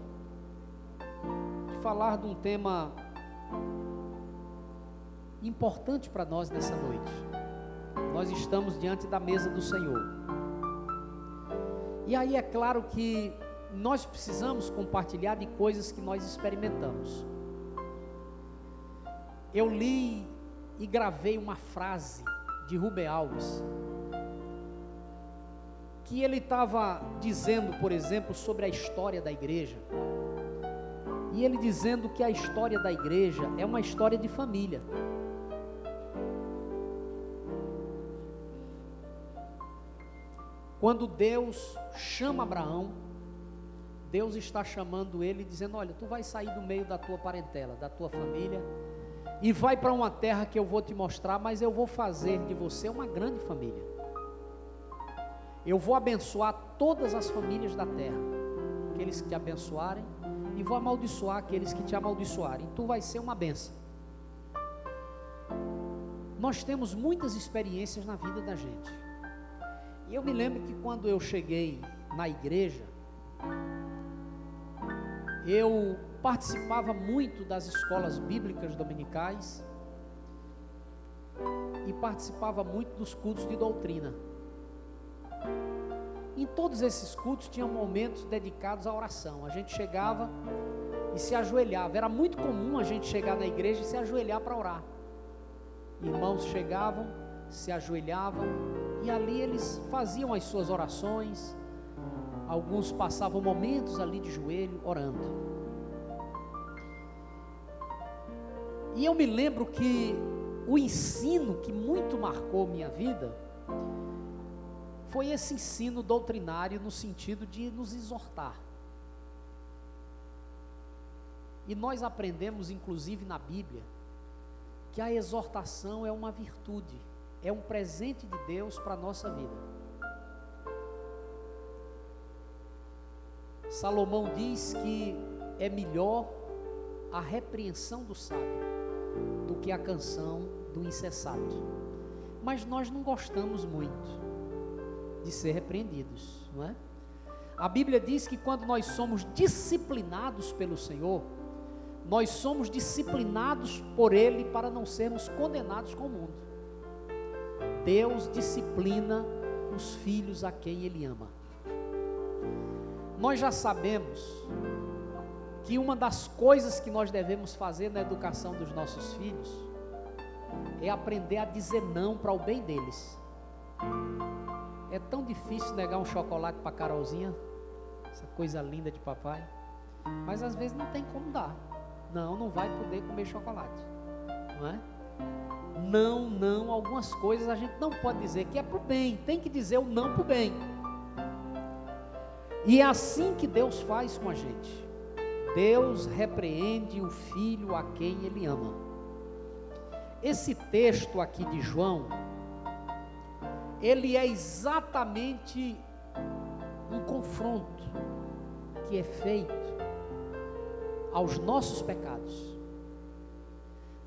de falar de um tema importante para nós nessa noite. Nós estamos diante da mesa do Senhor. E aí é claro que nós precisamos compartilhar de coisas que nós experimentamos. Eu li e gravei uma frase de Rubem Alves, que ele estava dizendo, por exemplo, sobre a história da igreja. E ele dizendo que a história da igreja é uma história de família. Quando Deus chama Abraão, Deus está chamando ele, dizendo: olha, tu vai sair do meio da tua parentela, da tua família, e vai para uma terra que eu vou te mostrar, mas eu vou fazer de você uma grande família. Eu vou abençoar todas as famílias da terra, aqueles que te abençoarem, e vou amaldiçoar aqueles que te amaldiçoarem. Tu vai ser uma bênção. Nós temos muitas experiências na vida da gente. E eu me lembro que quando eu cheguei na igreja, eu participava muito das escolas bíblicas dominicais e participava muito dos cultos de doutrina. Em todos esses cultos tinham momentos dedicados à oração. A gente chegava e se ajoelhava. Era muito comum a gente chegar na igreja e se ajoelhar para orar. Irmãos chegavam, se ajoelhavam e ali eles faziam as suas orações. Alguns passavam momentos ali de joelho orando. E eu me lembro que o ensino que muito marcou minha vida foi esse ensino doutrinário no sentido de nos exortar. E nós aprendemos, inclusive na Bíblia, que a exortação é uma virtude, é um presente de Deus para a nossa vida. Salomão diz que é melhor a repreensão do sábio do que a canção do insensato. Mas nós não gostamos muito de ser repreendidos, não é? A Bíblia diz que quando nós somos disciplinados pelo Senhor, nós somos disciplinados por Ele para não sermos condenados com o mundo. Deus disciplina os filhos a quem Ele ama. Nós já sabemos que uma das coisas que nós devemos fazer na educação dos nossos filhos é aprender a dizer não para o bem deles. É tão difícil negar um chocolate para a Carolzinha, essa coisa linda de papai, mas às vezes não tem como dar. Não vai poder comer chocolate, não é? Não, algumas coisas a gente não pode dizer que é para o bem, tem que dizer o não para o bem. E é assim que Deus faz com a gente. Deus repreende o filho a quem Ele ama. Esse texto aqui de João, ele é exatamente um confronto que é feito aos nossos pecados,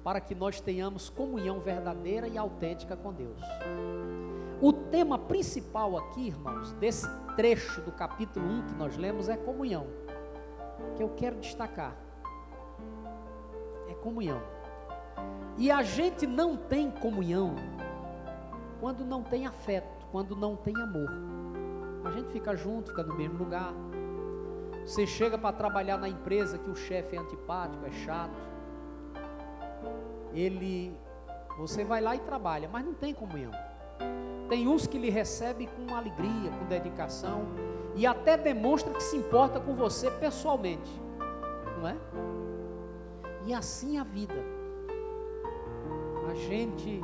para que nós tenhamos comunhão verdadeira e autêntica com Deus. O tema principal aqui, irmãos, desse trecho do capítulo 1 que nós lemos é comunhão, que eu quero destacar. É comunhão. E a gente não tem comunhão quando não tem afeto, quando não tem amor. A gente fica junto, fica no mesmo lugar. Você chega para trabalhar na empresa que o chefe é antipático, é chato. Você vai lá e trabalha, mas não tem comunhão. Tem uns que lhe recebem com alegria, com dedicação, e até demonstra que se importa com você pessoalmente, não é? E assim é a vida. A gente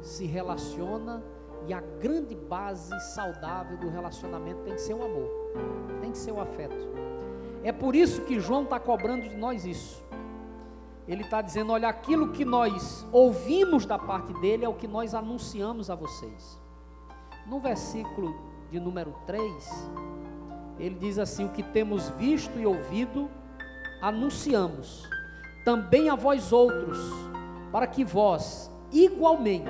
se relaciona e a grande base saudável do relacionamento tem que ser o amor, tem que ser o afeto. É por isso que João está cobrando de nós isso. Ele está dizendo, olha, aquilo que nós ouvimos da parte dele é o que nós anunciamos a vocês. No versículo de número 3, ele diz assim, o que temos visto e ouvido, anunciamos, também a vós outros, para que vós, igualmente,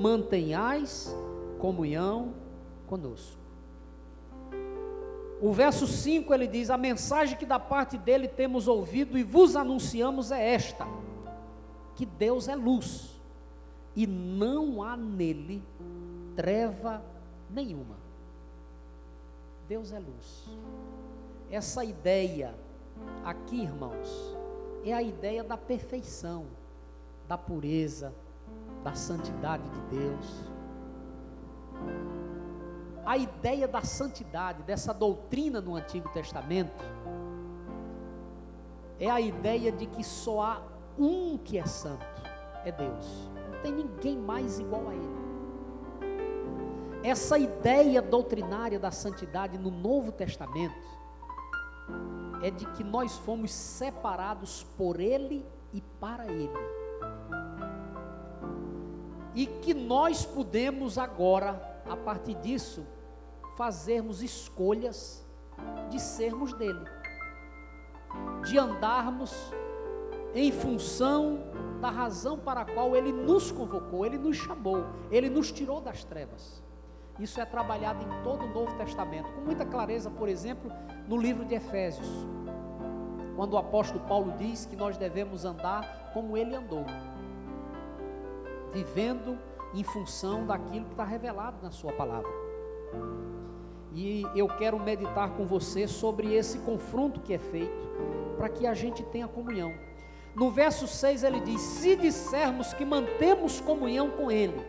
mantenhais comunhão conosco. O verso 5 ele diz, a mensagem que da parte dele temos ouvido e vos anunciamos é esta, que Deus é luz, e não há nele treva nenhuma. Deus é luz. Essa ideia aqui, irmãos, é a ideia da perfeição, da pureza, da santidade de Deus. A ideia da santidade, dessa doutrina no Antigo Testamento, é a ideia de que só há um que é santo, é Deus. Não tem ninguém mais igual a Ele. Essa ideia doutrinária da santidade no Novo Testamento é de que nós fomos separados por Ele e para Ele. E que nós podemos agora, a partir disso, fazermos escolhas de sermos dele, de andarmos em função da razão para a qual ele nos convocou, ele nos chamou, ele nos tirou das trevas. Isso é trabalhado em todo o Novo Testamento, com muita clareza, por exemplo, no livro de Efésios, quando o apóstolo Paulo diz que nós devemos andar como ele andou, vivendo em função daquilo que está revelado na sua palavra. E eu quero meditar com você sobre esse confronto que é feito, para que a gente tenha comunhão. No verso 6 ele diz, se dissermos que mantemos comunhão com ele,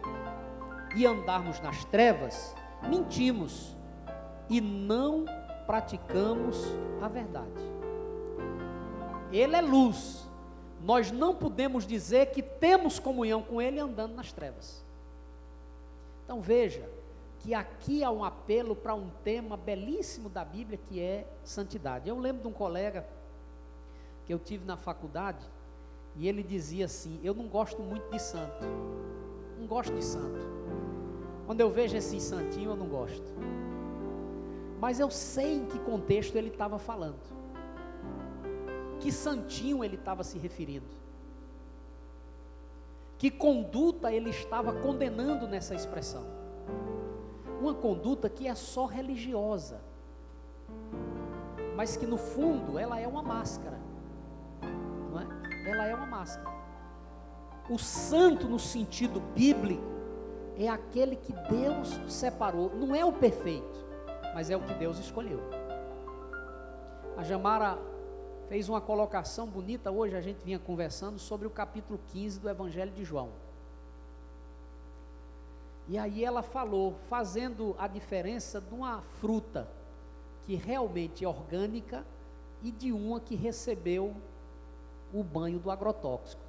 e andarmos nas trevas, mentimos, e não praticamos a verdade. Ele é luz, nós não podemos dizer que temos comunhão com Ele andando nas trevas. Então veja que aqui há um apelo para um tema belíssimo da Bíblia, que é santidade. Eu lembro de um colega que eu tive na faculdade, e ele dizia assim: eu não gosto muito de santo, não gosto de santo. Quando eu vejo esse santinho, eu não gosto. Mas eu sei em que contexto ele estava falando, que santinho ele estava se referindo, que conduta ele estava condenando nessa expressão. Uma conduta que é só religiosa, mas que no fundo ela é uma máscara, não é? Ela é uma máscara. O santo no sentido bíblico é aquele que Deus separou, não é o perfeito, mas é o que Deus escolheu. A Jamara fez uma colocação bonita hoje, a gente vinha conversando sobre o capítulo 15 do Evangelho de João. E aí ela falou, fazendo a diferença de uma fruta que realmente é orgânica e de uma que recebeu o banho do agrotóxico.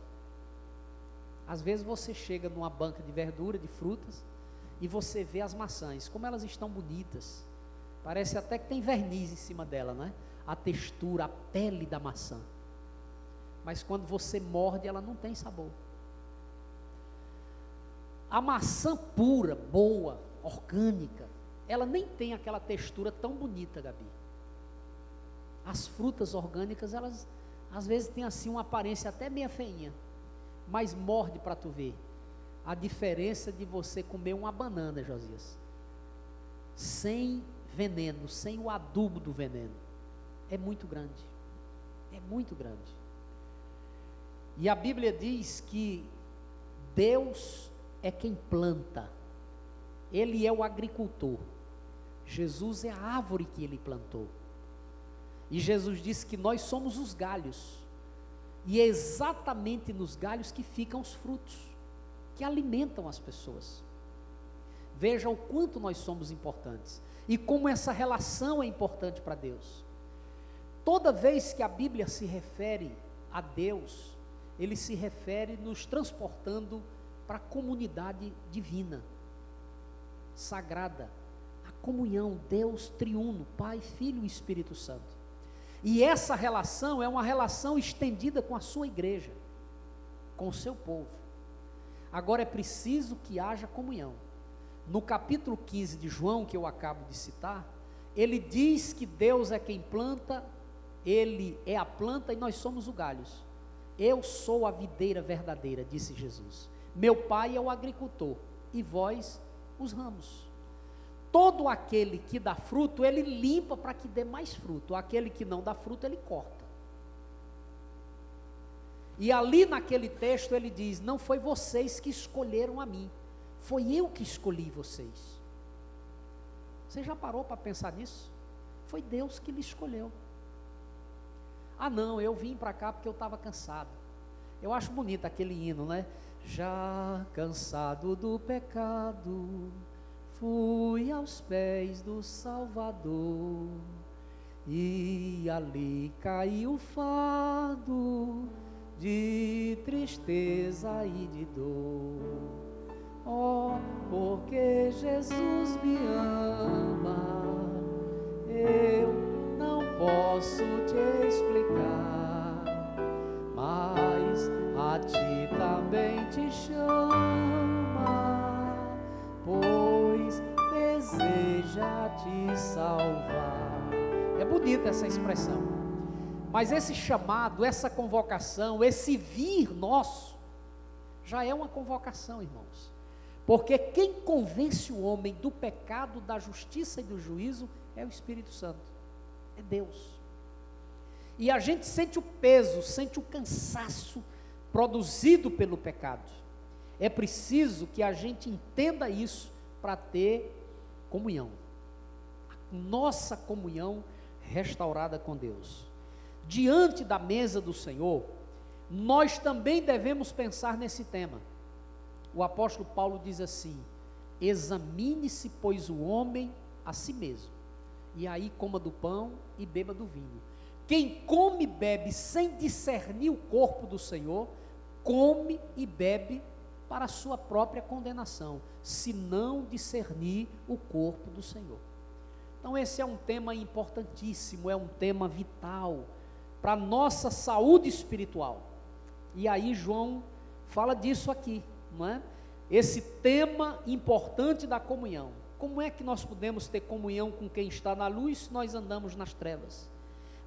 Às vezes você chega numa banca de verdura, de frutas, e você vê as maçãs, como elas estão bonitas, parece até que tem verniz em cima dela, né? A textura, a pele da maçã, mas quando você morde, ela não tem sabor. A maçã pura, boa, orgânica, ela nem tem aquela textura tão bonita, Gabi. As frutas orgânicas, elas às vezes têm assim uma aparência até meio feinha, mas morde para tu ver a diferença de você comer uma banana, Josias, sem veneno, sem o adubo do veneno. É muito grande, é muito grande. E a Bíblia diz que Deus é quem planta, Ele é o agricultor, Jesus é a árvore que Ele plantou, e Jesus disse que nós somos os galhos, e é exatamente nos galhos que ficam os frutos, que alimentam as pessoas. Veja o quanto nós somos importantes, e como essa relação é importante para Deus. Toda vez que a Bíblia se refere a Deus, Ele se refere nos transportando para a comunidade divina, sagrada, a comunhão, Deus triuno, Pai, Filho e Espírito Santo. E essa relação é uma relação estendida com a sua igreja, com o seu povo. Agora é preciso que haja comunhão. No capítulo 15 de João, que eu acabo de citar, ele diz que Deus é quem planta, Ele é a planta e nós somos os galhos. Eu sou a videira verdadeira, disse Jesus. Meu Pai é o agricultor e vós os ramos. Todo aquele que dá fruto, Ele limpa para que dê mais fruto. Aquele que não dá fruto, Ele corta. E ali naquele texto ele diz: não foi vocês que escolheram a mim, foi eu que escolhi vocês. Você já parou para pensar nisso? Foi Deus que lhe escolheu. Ah não, eu vim para cá porque eu estava cansado. Eu acho bonito aquele hino, né? Já cansado do pecado, fui aos pés do Salvador, e ali caiu o fardo de tristeza e de dor. Oh, porque Jesus me ama, eu não posso te explicar, mas a ti também te chama, pois deseja te salvar. É bonita essa expressão, mas esse chamado, essa convocação, esse vir nosso, já é uma convocação, irmãos. Porque quem convence o homem do pecado, da justiça e do juízo é o Espírito Santo, é Deus. E a gente sente o peso, sente o cansaço produzido pelo pecado. É preciso que a gente entenda isso para ter comunhão, a nossa comunhão restaurada com Deus. Diante da mesa do Senhor, nós também devemos pensar nesse tema. O apóstolo Paulo diz assim: examine-se, pois, o homem a si mesmo, e aí coma do pão e beba do vinho. Quem come e bebe sem discernir o corpo do Senhor, come e bebe para a sua própria condenação, se não discernir o corpo do Senhor. Então esse é um tema importantíssimo, é um tema vital para a nossa saúde espiritual. E aí João fala disso aqui, não é? Esse tema importante da comunhão. Como é que nós podemos ter comunhão com quem está na luz se nós andamos nas trevas?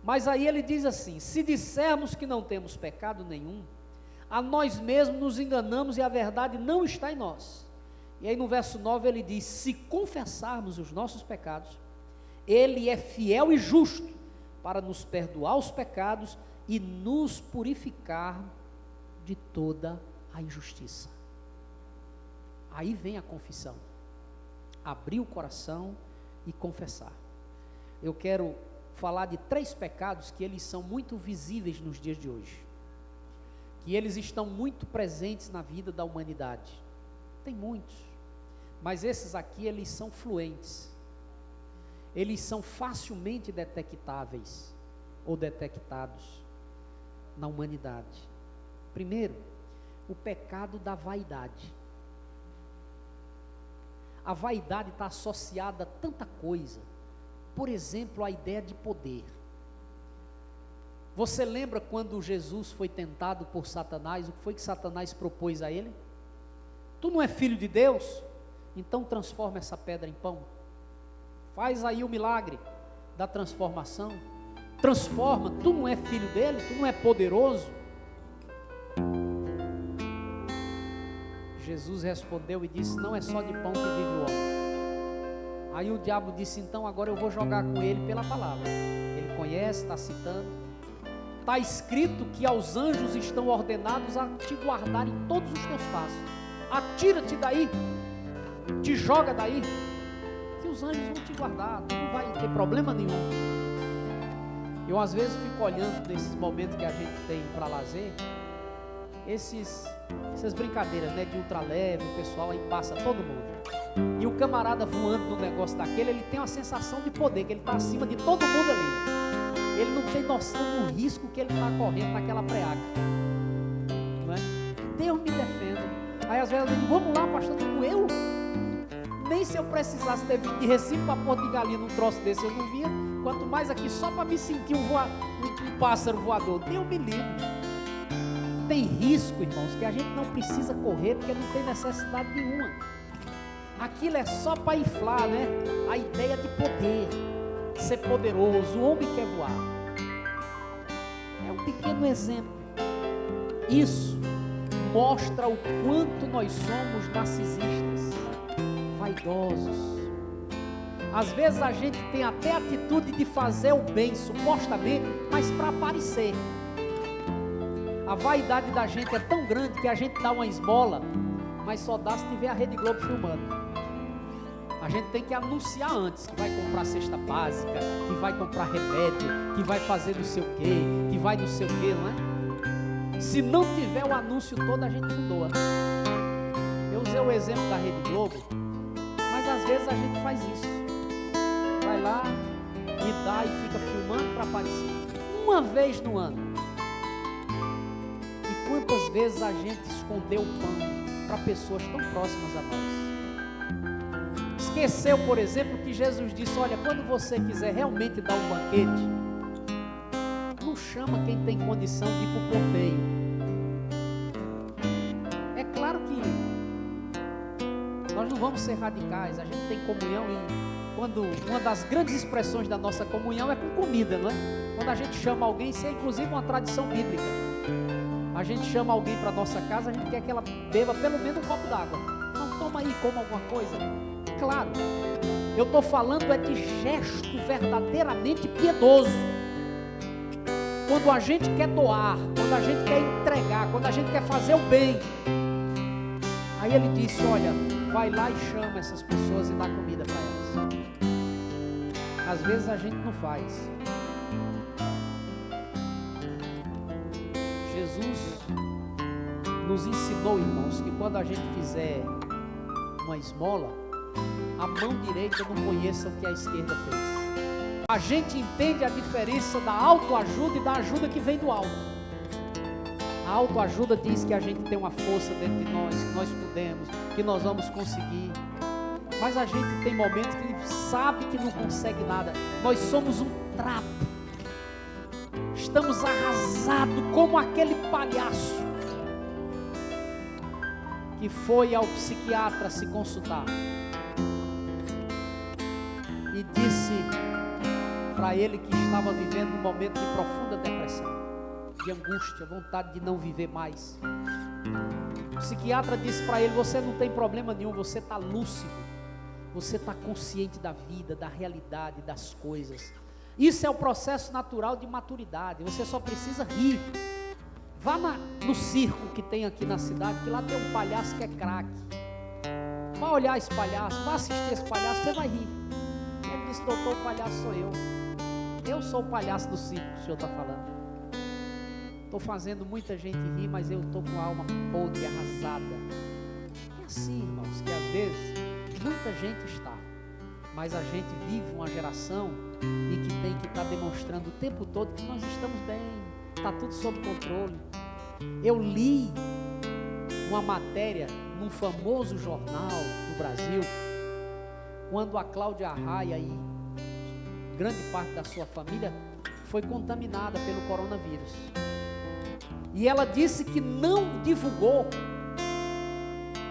Mas aí ele diz assim: se dissermos que não temos pecado nenhum, a nós mesmos nos enganamos e a verdade não está em nós. E aí no verso 9 ele diz: se confessarmos os nossos pecados, Ele é fiel e justo para nos perdoar os pecados e nos purificar de toda a injustiça. Aí vem a confissão, abrir o coração e confessar. Eu quero falar de 3 pecados que eles são muito visíveis nos dias de hoje, que eles estão muito presentes na vida da humanidade. Tem muitos, mas esses aqui eles são fluentes, eles são facilmente detectáveis ou detectados na humanidade. Primeiro, o pecado da vaidade. A vaidade está associada a tanta coisa. Por exemplo, a ideia de poder. Você lembra quando Jesus foi tentado por Satanás? O que foi que Satanás propôs a ele? Tu não é filho de Deus? Então transforma essa pedra em pão. Faz aí o milagre da transformação. Transforma, tu não é filho dele? Tu não é poderoso? Jesus respondeu e disse: não é só de pão que vive o homem. Aí o diabo disse: então agora eu vou jogar com ele pela palavra. Ele conhece, está citando. Está escrito que aos anjos estão ordenados a te guardar em todos os teus passos. Atira-te daí, te joga daí, que os anjos vão te guardar, tu não vai ter problema nenhum. Eu às vezes fico olhando nesses momentos que a gente tem para lazer, essas brincadeiras, né, de ultraleve, o pessoal aí passa todo mundo, e o camarada voando no negócio daquele, ele tem uma sensação de poder, que ele está acima de todo mundo ali. Ele não tem noção do risco que ele está correndo naquela preaca, não é? Deus me defenda. Aí às vezes eu digo: vamos lá, pastor. Eu? Nem se eu precisasse ter vindo de Recife para Porto de Galinha num troço desse eu não via, quanto mais aqui só para me sentir um pássaro voador. Deus me livre. Tem risco, irmãos, que a gente não precisa correr, porque não tem necessidade nenhuma. Aquilo é só para inflar, né? A ideia de poder, ser poderoso. O homem quer voar. É um pequeno exemplo. Isso mostra o quanto nós somos narcisistas, vaidosos. Às vezes a gente tem até a atitude de fazer o bem, supostamente, mas para aparecer. A vaidade da gente é tão grande que a gente dá uma esmola, mas só dá se tiver a Rede Globo filmando. A gente tem que anunciar antes que vai comprar cesta básica, que vai comprar remédio, que vai fazer não sei o quê, que vai não sei o quê, não é? Se não tiver o anúncio todo, a gente não doa. Eu usei o exemplo da Rede Globo, mas às vezes a gente faz isso. Vai lá e dá e fica filmando para aparecer. Uma vez no ano. E quantas vezes a gente escondeu o pão para pessoas tão próximas a nós? Esqueceu, por exemplo, que Jesus disse: olha, quando você quiser realmente dar um banquete, não chama quem tem condição de ir para o porteio. É claro que nós não vamos ser radicais, a gente tem comunhão e quando uma das grandes expressões da nossa comunhão é com comida, não é? Quando a gente chama alguém, isso é inclusive uma tradição bíblica. A gente chama alguém para nossa casa, a gente quer que ela beba pelo menos um copo d'água. Não, toma aí, coma alguma coisa. Claro, eu estou falando é de gesto verdadeiramente piedoso. Quando a gente quer doar, quando a gente quer entregar, quando a gente quer fazer o bem. Aí ele disse: olha, vai lá e chama essas pessoas e dá comida para elas. Às vezes a gente não faz. Jesus nos ensinou, irmãos, que quando a gente fizer uma esmola, a mão direita não conheça o que a esquerda fez. A gente entende a diferença da autoajuda e da ajuda que vem do alto. A autoajuda diz que a gente tem uma força dentro de nós, que nós podemos, que nós vamos conseguir. Mas a gente tem momentos que sabe que não consegue nada. Nós somos um trapo. Estamos arrasados como aquele palhaço que foi ao psiquiatra se consultar e disse para ele que estava vivendo um momento de profunda depressão, de angústia, vontade de não viver mais. O psiquiatra disse para ele: você não tem problema nenhum, você está lúcido, você está consciente da vida, da realidade, das coisas. Isso é o processo natural de maturidade, você só precisa rir. Vá no circo que tem aqui na cidade, que lá tem um palhaço que é craque. Vá olhar esse palhaço, vá assistir esse palhaço, você vai rir. Ele disse: doutor, o palhaço sou eu. Eu sou o palhaço do circo que o senhor está falando. Estou fazendo muita gente rir, mas eu estou com a alma podre, arrasada. É assim, irmãos, que às vezes muita gente está, mas a gente vive uma geração e que tem que estar demonstrando o tempo todo que nós estamos bem, está tudo sob controle. Eu li uma matéria num famoso jornal do Brasil, quando a Cláudia Raia e grande parte da sua família foi contaminada pelo coronavírus. E ela disse que não divulgou,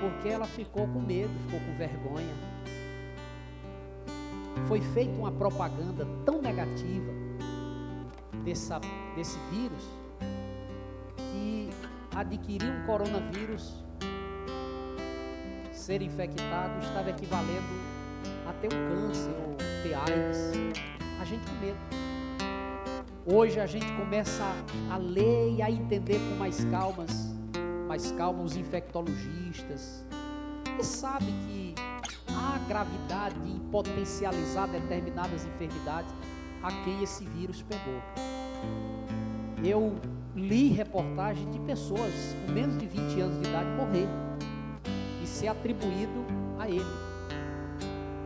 porque ela ficou com medo, ficou com vergonha. Foi feita uma propaganda tão negativa desse vírus, que adquirir um coronavírus, ser infectado, estava equivalendo a ter um câncer ou ter AIDS. A gente com medo. Hoje a gente começa a ler e a entender com mais calma os infectologistas, e sabe que há gravidade em potencializar determinadas enfermidades a quem esse vírus pegou. Eu li reportagem de pessoas com menos de 20 anos de idade morrer e ser atribuído a ele.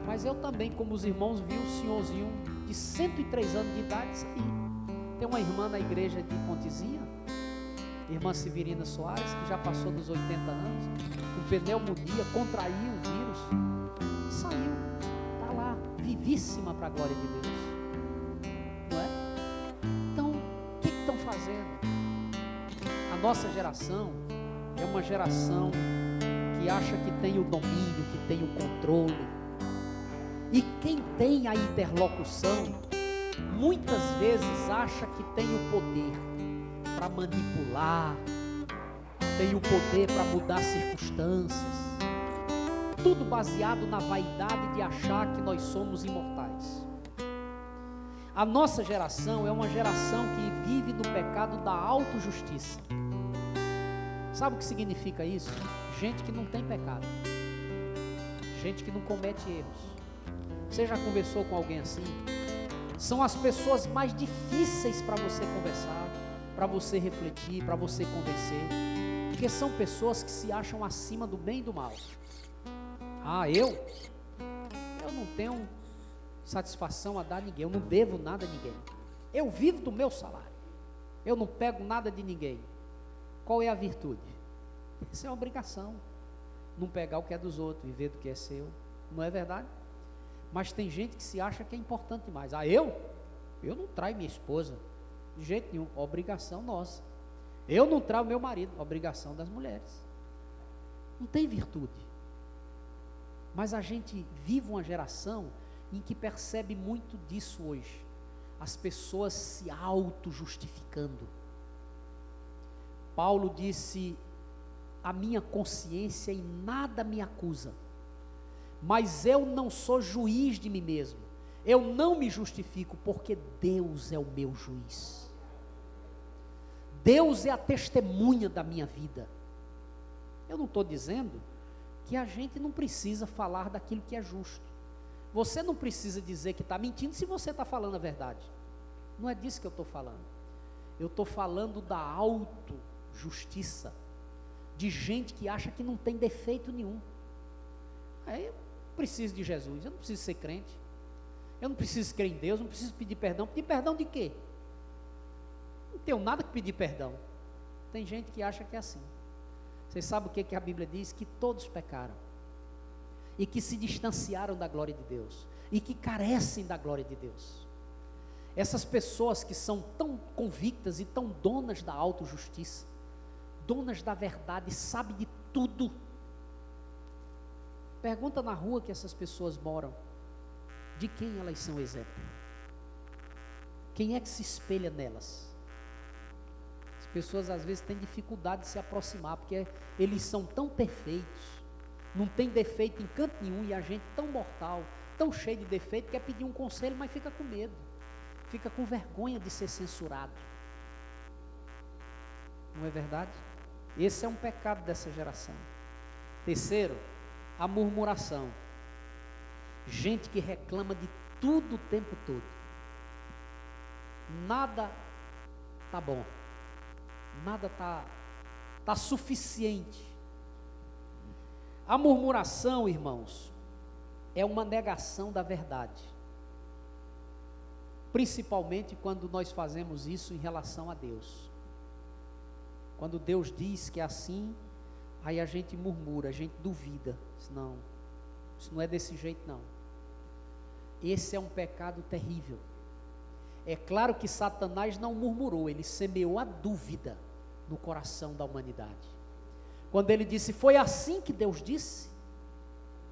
Mas eu também, como os irmãos, vi um senhorzinho de 103 anos de idade sair. Tem uma irmã na igreja de Pontezinha, irmã Severina Soares, que já passou dos 80 anos, com pneumonia, contraiu o vírus e saiu. Está lá, vivíssima para a glória de Deus. Não é? Então, o que estão fazendo? A nossa geração é uma geração que acha que tem o domínio, que tem o controle. E quem tem a interlocução, muitas vezes acha que tem o poder para manipular, tem o poder para mudar circunstâncias. Tudo baseado na vaidade de achar que nós somos imortais. A nossa geração é uma geração que vive no pecado da autojustiça. Sabe o que significa isso? Gente que não tem pecado, gente que não comete erros. Você já conversou com alguém assim? São as pessoas mais difíceis para você conversar, para você refletir, para você convencer, porque são pessoas que se acham acima do bem e do mal. Ah, eu não tenho satisfação a dar a ninguém, eu não devo nada a ninguém, eu vivo do meu salário, eu não pego nada de ninguém. Qual é a virtude? Isso é uma obrigação, não pegar o que é dos outros, viver do que é seu, não é verdade? Mas tem gente que se acha que é importante demais. Ah, eu não traio minha esposa, de jeito nenhum, obrigação nossa. Eu não traio meu marido, obrigação das mulheres. Não tem virtude. Mas a gente vive uma geração em que percebe muito disso hoje. As pessoas se auto-justificando. Paulo disse: a minha consciência em nada me acusa, mas eu não sou juiz de mim mesmo, eu não me justifico, porque Deus é o meu juiz. Deus é a testemunha da minha vida. Eu não estou dizendo que a gente não precisa falar daquilo que é justo. Você não precisa dizer que está mentindo se você está falando a verdade. Não é disso que eu estou falando. Eu estou falando da autojustiça, de gente que acha que não tem defeito nenhum. Aí eu preciso de Jesus, eu não preciso ser crente. Eu não preciso crer em Deus, não preciso pedir perdão. Pedir perdão de quê? Não tenho nada que pedir perdão. Tem gente que acha que é assim. Vocês sabem o que a Bíblia diz? Que todos pecaram. E que se distanciaram da glória de Deus. E que carecem da glória de Deus. Essas pessoas que são tão convictas e tão donas da autojustiça, donas da verdade, sabem de tudo. Pergunta na rua que essas pessoas moram, de quem elas são exemplo? Quem é que se espelha nelas? As pessoas às vezes têm dificuldade de se aproximar, porque eles são tão perfeitos, não tem defeito em canto nenhum, e a gente tão mortal, tão cheio de defeito, quer pedir um conselho, mas fica com medo, fica com vergonha de ser censurado. Não é verdade? Esse é um pecado dessa geração. Terceiro, a murmuração. Gente que reclama de tudo o tempo todo. Nada tá bom. Nada tá suficiente. A murmuração, irmãos, é uma negação da verdade. Principalmente quando nós fazemos isso em relação a Deus. Quando Deus diz que é assim, aí a gente murmura, a gente duvida. Não, isso não é desse jeito não. Esse é um pecado terrível. É claro que Satanás não murmurou, ele semeou a dúvida no coração da humanidade. Quando ele disse, foi assim que Deus disse?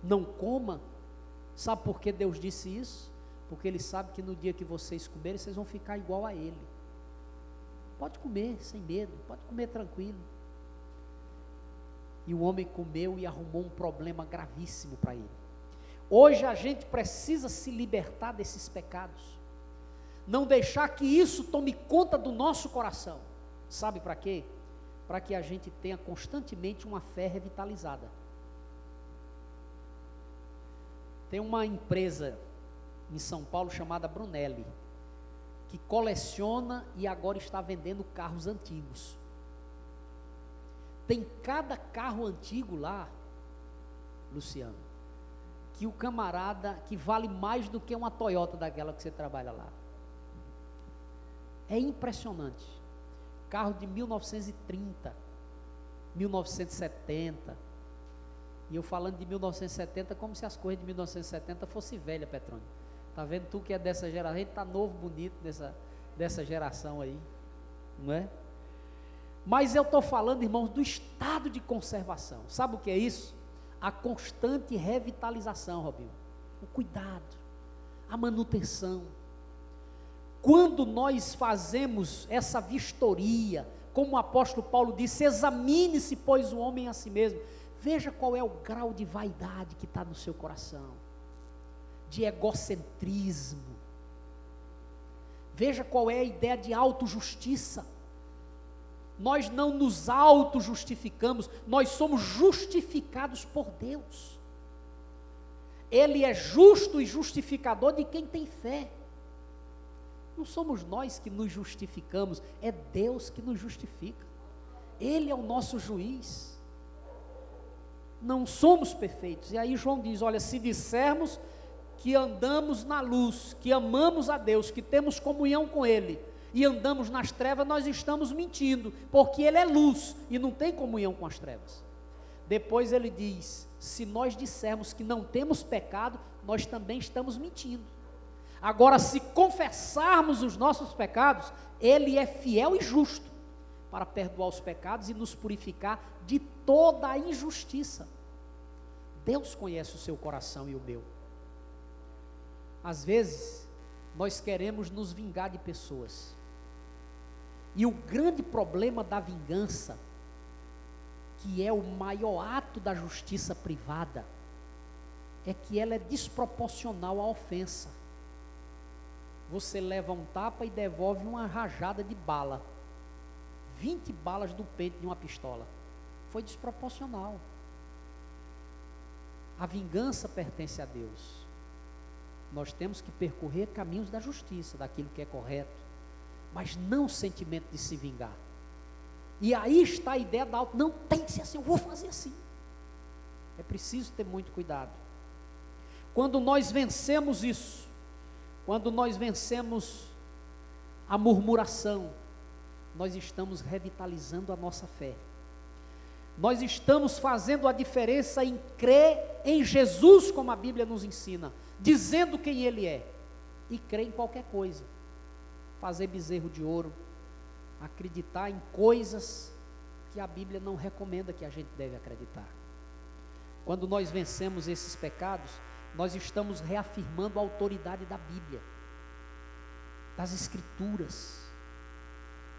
Não coma. Sabe por que Deus disse isso? Porque ele sabe que no dia que vocês comerem, vocês vão ficar igual a ele. Pode comer sem medo, pode comer tranquilo. E o homem comeu e arrumou um problema gravíssimo para ele. Hoje a gente precisa se libertar desses pecados. Não deixar que isso tome conta do nosso coração. Sabe para quê? Para que a gente tenha constantemente uma fé revitalizada. Tem uma empresa em São Paulo chamada Brunelli, que coleciona e agora está vendendo carros antigos. Tem cada carro antigo lá, Luciano, que o camarada, que vale mais do que uma Toyota daquela que você trabalha lá. É impressionante. Carro de 1930, 1970. E eu falando de 1970 como se as coisas de 1970 fossem velhas, Petrônio. Tá vendo tu que é dessa geração? A gente tá novo, bonito dessa geração aí, não é? Mas eu estou falando, irmãos, do estado de conservação. Sabe o que é isso? A constante revitalização, Robinho. O cuidado, a manutenção. Quando nós fazemos essa vistoria, como o apóstolo Paulo disse, examine-se, pois, o homem a si mesmo. Veja qual é o grau de vaidade que está no seu coração, de egocentrismo. Veja qual é a ideia de autojustiça. Nós não nos auto-justificamos, nós somos justificados por Deus. Ele é justo e justificador de quem tem fé. Não somos nós que nos justificamos, é Deus que nos justifica. Ele é o nosso juiz. Não somos perfeitos. E aí João diz, olha, se dissermos que andamos na luz, que amamos a Deus, que temos comunhão com Ele, e andamos nas trevas, nós estamos mentindo, porque Ele é luz, e não tem comunhão com as trevas. Depois ele diz, se nós dissermos que não temos pecado, nós também estamos mentindo. Agora, se confessarmos os nossos pecados, Ele é fiel e justo, para perdoar os pecados e nos purificar de toda a injustiça. Deus conhece o seu coração e o meu. Às vezes, nós queremos nos vingar de pessoas. E o grande problema da vingança, que é o maior ato da justiça privada, é que ela é desproporcional à ofensa. Você leva um tapa e devolve uma rajada de bala. 20 balas do peito de uma pistola. Foi desproporcional. A vingança pertence a Deus. Nós temos que percorrer caminhos da justiça, daquilo que é correto, mas não o sentimento de se vingar. E aí está a ideia da auto, não tem que ser assim, eu vou fazer assim. É preciso ter muito cuidado. Quando nós vencemos isso, quando nós vencemos a murmuração, nós estamos revitalizando a nossa fé. Nós estamos fazendo a diferença em crer em Jesus, como a Bíblia nos ensina, dizendo quem Ele é, e crer em qualquer coisa, fazer bezerro de ouro, acreditar em coisas que a Bíblia não recomenda que a gente deve acreditar. Quando nós vencemos esses pecados, nós estamos reafirmando a autoridade da Bíblia, das Escrituras.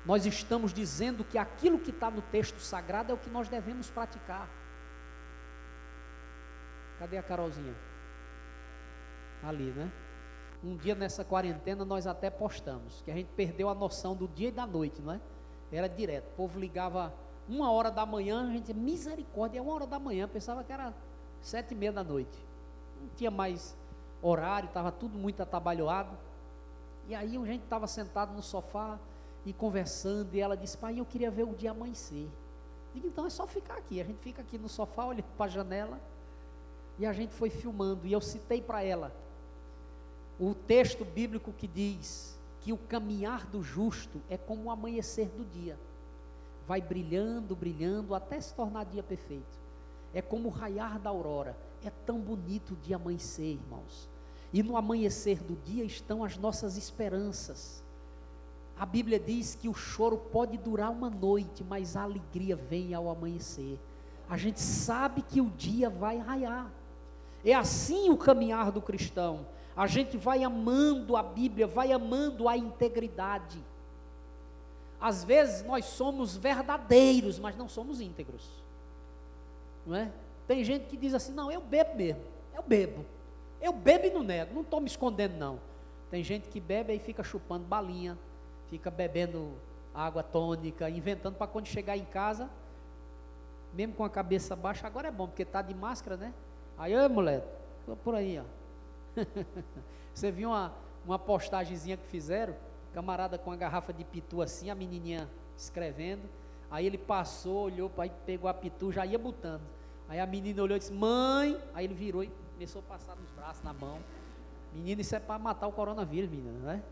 Nós estamos dizendo que aquilo que está no texto sagrado é o que nós devemos praticar. Cadê a Carolzinha? Ali, né? Um dia nessa quarentena nós até postamos, que a gente perdeu a noção do dia e da noite, não é? Era direto, o povo ligava 1h da manhã, a gente, misericórdia, é 1h da manhã, pensava que era 7h30 da noite. Não tinha mais horário, estava tudo muito atabalhoado. E aí a gente estava sentado no sofá e conversando, e ela disse: pai, eu queria ver o dia amanhecer. Digo, então é só ficar aqui. A gente fica aqui no sofá, olhando para a janela, e a gente foi filmando, e eu citei para ela o texto bíblico que diz que o caminhar do justo é como o amanhecer do dia, vai brilhando, brilhando, até se tornar dia perfeito. É como o raiar da aurora. É tão bonito de amanhecer, irmãos. E no amanhecer do dia estão as nossas esperanças. A Bíblia diz que o choro pode durar uma noite, mas a alegria vem ao amanhecer. A gente sabe que o dia vai raiar. É assim o caminhar do cristão. A gente vai amando a Bíblia, vai amando a integridade. Às vezes nós somos verdadeiros, mas não somos íntegros, não é? Tem gente que diz assim: não, eu bebo mesmo, eu bebo e não nego, não estou me escondendo não. Tem gente que bebe e fica chupando balinha, fica bebendo água tônica, inventando para quando chegar em casa, mesmo com a cabeça baixa, agora é bom, porque está de máscara, né? Aí, ô moleque, por aí, ó. Você viu uma postagemzinha que fizeram, camarada com a garrafa de pitu assim, a menininha escrevendo, aí ele passou, olhou, aí pegou a pitu, já ia botando, aí a menina olhou e disse: mãe, aí ele virou e começou a passar nos braços, na mão. Menina, isso é para matar o coronavírus, menina, né?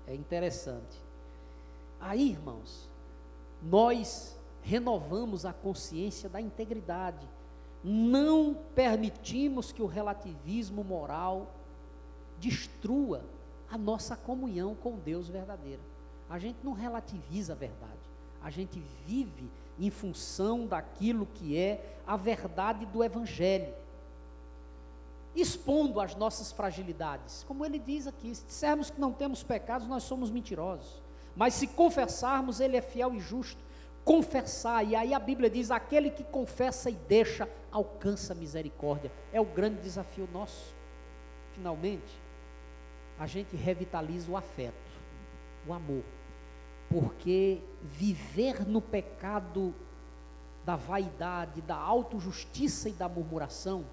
É interessante. Aí, irmãos, nós renovamos a consciência da integridade. Não permitimos que o relativismo moral destrua a nossa comunhão com Deus verdadeira. A gente não relativiza a verdade, a gente vive em função daquilo que é a verdade do Evangelho, expondo as nossas fragilidades. Como ele diz aqui: se dissermos que não temos pecados, nós somos mentirosos, mas se confessarmos, ele é fiel e justo. Confessar, e aí a Bíblia diz: aquele que confessa e deixa, alcança misericórdia. É o grande desafio nosso. Finalmente, a gente revitaliza o afeto, o amor, porque viver no pecado da vaidade, da autojustiça e da murmuração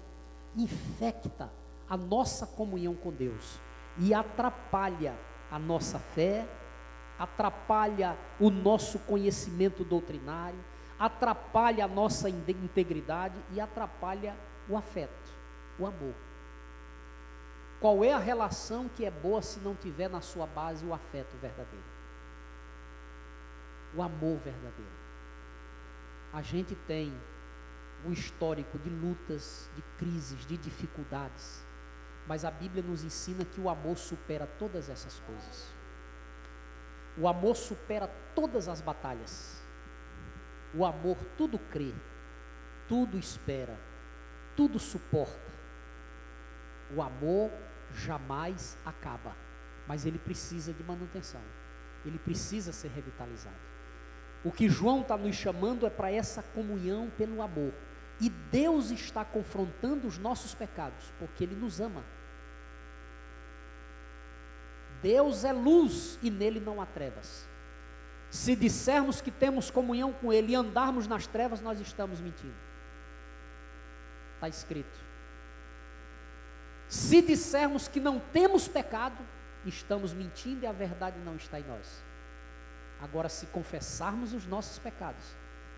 infecta a nossa comunhão com Deus e atrapalha a nossa fé, atrapalha o nosso conhecimento doutrinário, atrapalha a nossa integridade e atrapalha o afeto, o amor. Qual é a relação que é boa se não tiver na sua base o afeto verdadeiro? O amor verdadeiro. A gente tem um histórico de lutas, de crises, de dificuldades, mas a Bíblia nos ensina que o amor supera todas essas coisas. O amor supera todas as batalhas. O amor tudo crê, tudo espera, tudo suporta. O amor jamais acaba, mas ele precisa de manutenção, ele precisa ser revitalizado. O que João está nos chamando é para essa comunhão pelo amor, e Deus está confrontando os nossos pecados, porque Ele nos ama. Deus é luz e nele não há trevas. Se dissermos que temos comunhão com Ele e andarmos nas trevas, nós estamos mentindo. Está escrito. Se dissermos que não temos pecado, estamos mentindo e a verdade não está em nós. Agora, se confessarmos os nossos pecados,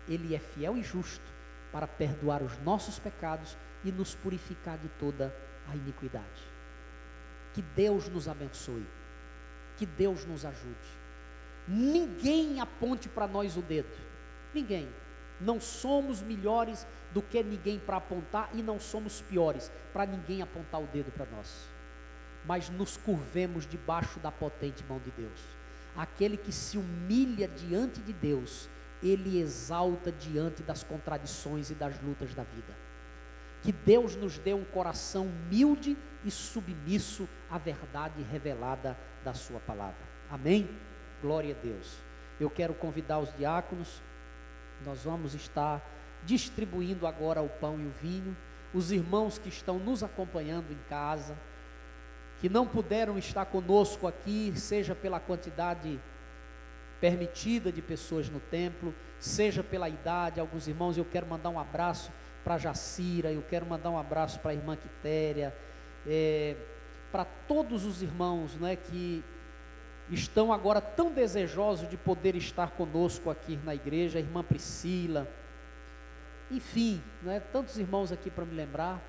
Ele é fiel e justo para perdoar os nossos pecados e nos purificar de toda a iniquidade. Que Deus nos abençoe. Que Deus nos ajude. Ninguém aponte para nós o dedo. Ninguém. Não somos melhores do que ninguém para apontar e não somos piores para ninguém apontar o dedo para nós. Mas nos curvemos debaixo da potente mão de Deus. Aquele que se humilha diante de Deus, ele exalta diante das contradições e das lutas da vida. Que Deus nos dê um coração humilde e submisso à verdade revelada da sua palavra. Amém? Glória a Deus. Eu quero convidar os diáconos. Nós vamos estar distribuindo agora o pão e o vinho. Os irmãos que estão nos acompanhando em casa, que não puderam estar conosco aqui, seja pela quantidade permitida de pessoas no templo, seja pela idade. Alguns irmãos, eu quero mandar um abraço para Jacira, eu quero mandar um abraço para a irmã Quitéria, para todos os irmãos, né, que estão agora tão desejosos de poder estar conosco aqui na igreja, a irmã Priscila, enfim, né, tantos irmãos aqui para me lembrar,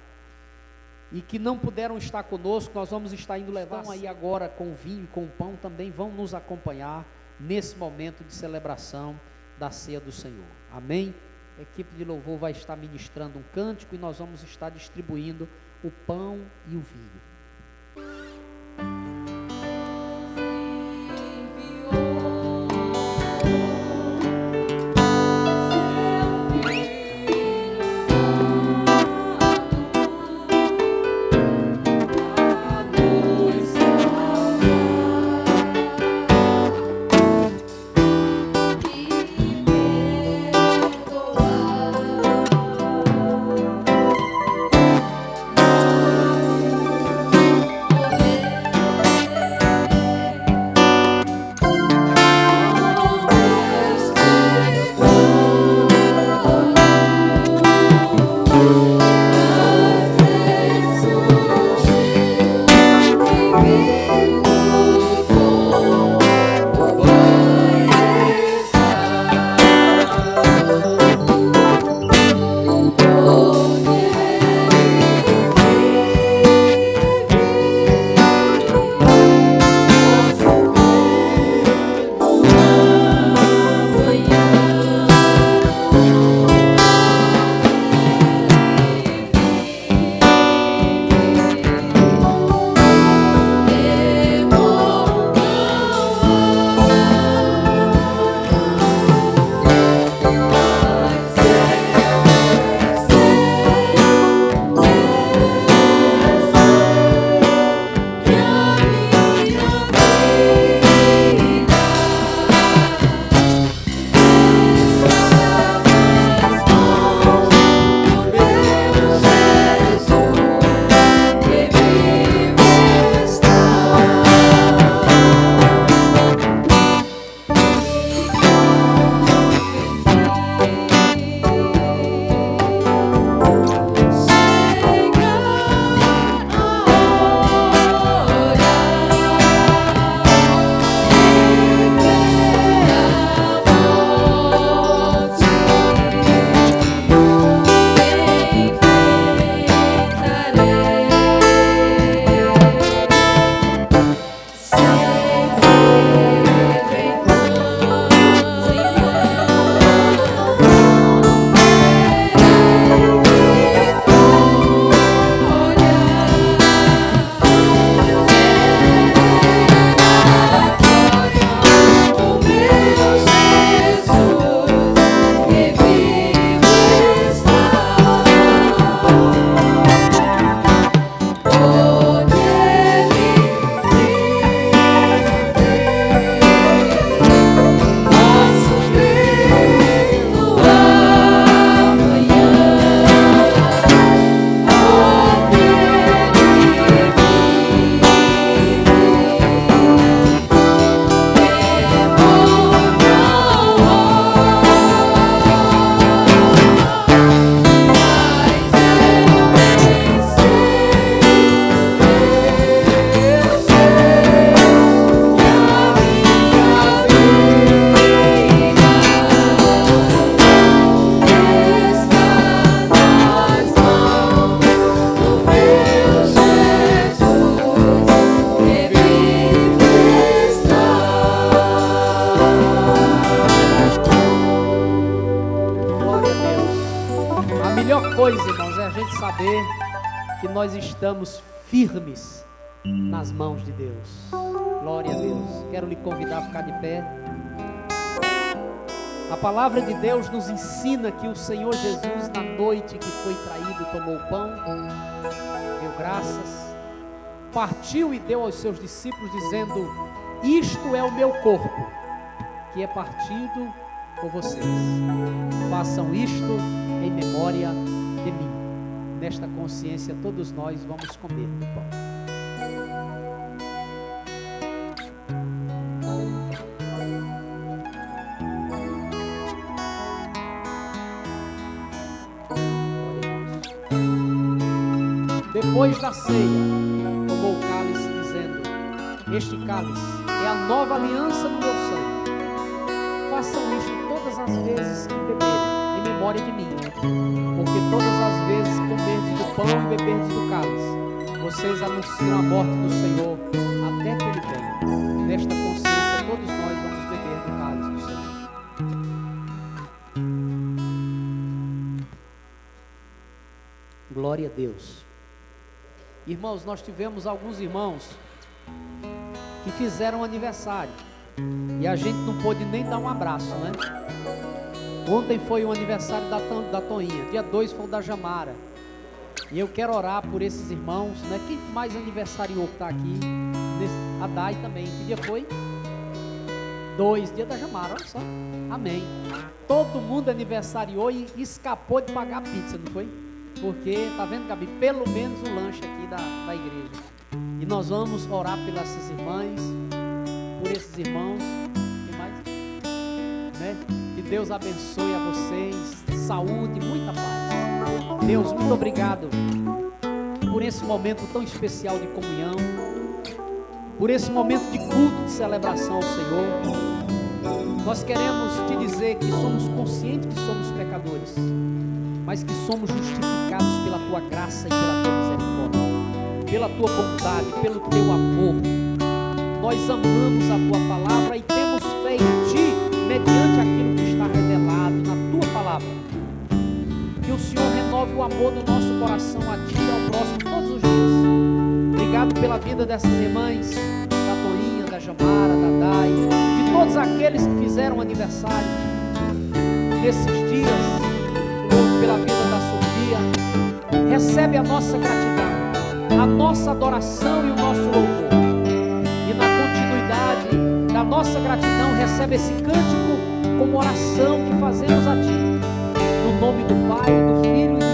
e que não puderam estar conosco. Nós vamos estar indo levar aí agora com o vinho e com o pão, também vão nos acompanhar nesse momento de celebração da ceia do Senhor. Amém? A equipe de louvor vai estar ministrando um cântico e nós vamos estar distribuindo o pão e o vinho. Poder melhor coisa, irmãos, é a gente saber que nós estamos firmes nas mãos de Deus. Glória a Deus. Quero lhe convidar a ficar de pé. A palavra de Deus nos ensina que o Senhor Jesus, na noite que foi traído, tomou o pão, deu graças, partiu e deu aos seus discípulos, dizendo: isto é o meu corpo, que é partido por vocês. Façam isto em memória de mim. Nesta consciência, todos nós vamos comer do pão. Depois da ceia, tomou o cálice, dizendo: este cálice é a nova aliança no meu sangue. Façam isto todas as vezes que beberem, em memória de mim. Porque todas as vezes que comerdes do pão e beberdes do cálice, vocês anunciam a morte do Senhor até que Ele venha. Nesta consciência, todos nós vamos beber do cálice do Senhor. Glória a Deus. Irmãos, nós tivemos alguns irmãos que fizeram aniversário e a gente não pôde nem dar um abraço, né? Ontem foi o aniversário da Toinha, dia 2 foi o da Jamara. E eu quero orar por esses irmãos, né? Quem mais aniversariou que está aqui? A Dai também. Que dia foi? 2, dia da Jamara, olha só. Amém. Todo mundo aniversariou e escapou de pagar a pizza, não foi? Porque, tá vendo, Gabi? Pelo menos o lanche aqui da igreja. E nós vamos orar pelas essas irmãs, por esses irmãos. Quem mais? Né? Que Deus abençoe a vocês, saúde, muita paz. Deus, muito obrigado por esse momento tão especial de comunhão, por esse momento de culto, de celebração ao Senhor. Nós queremos te dizer que somos conscientes que somos pecadores, mas que somos justificados pela tua graça e pela tua misericórdia, pela tua bondade, pelo teu amor. Nós amamos a tua palavra e temos fé em ti, mediante aquilo que está revelado na tua palavra. Que o Senhor renove o amor do nosso coração a ti e ao próximo todos os dias. Obrigado pela vida dessas irmãs, da Toinha, da Jamara, da Dai, de todos aqueles que fizeram aniversário nesses dias. Pela vida da Sofia, recebe a nossa gratidão, a nossa adoração e o nosso louvor. E na continuidade da nossa gratidão, recebe esse cântico como oração que fazemos a ti, no nome do Pai, do Filho e do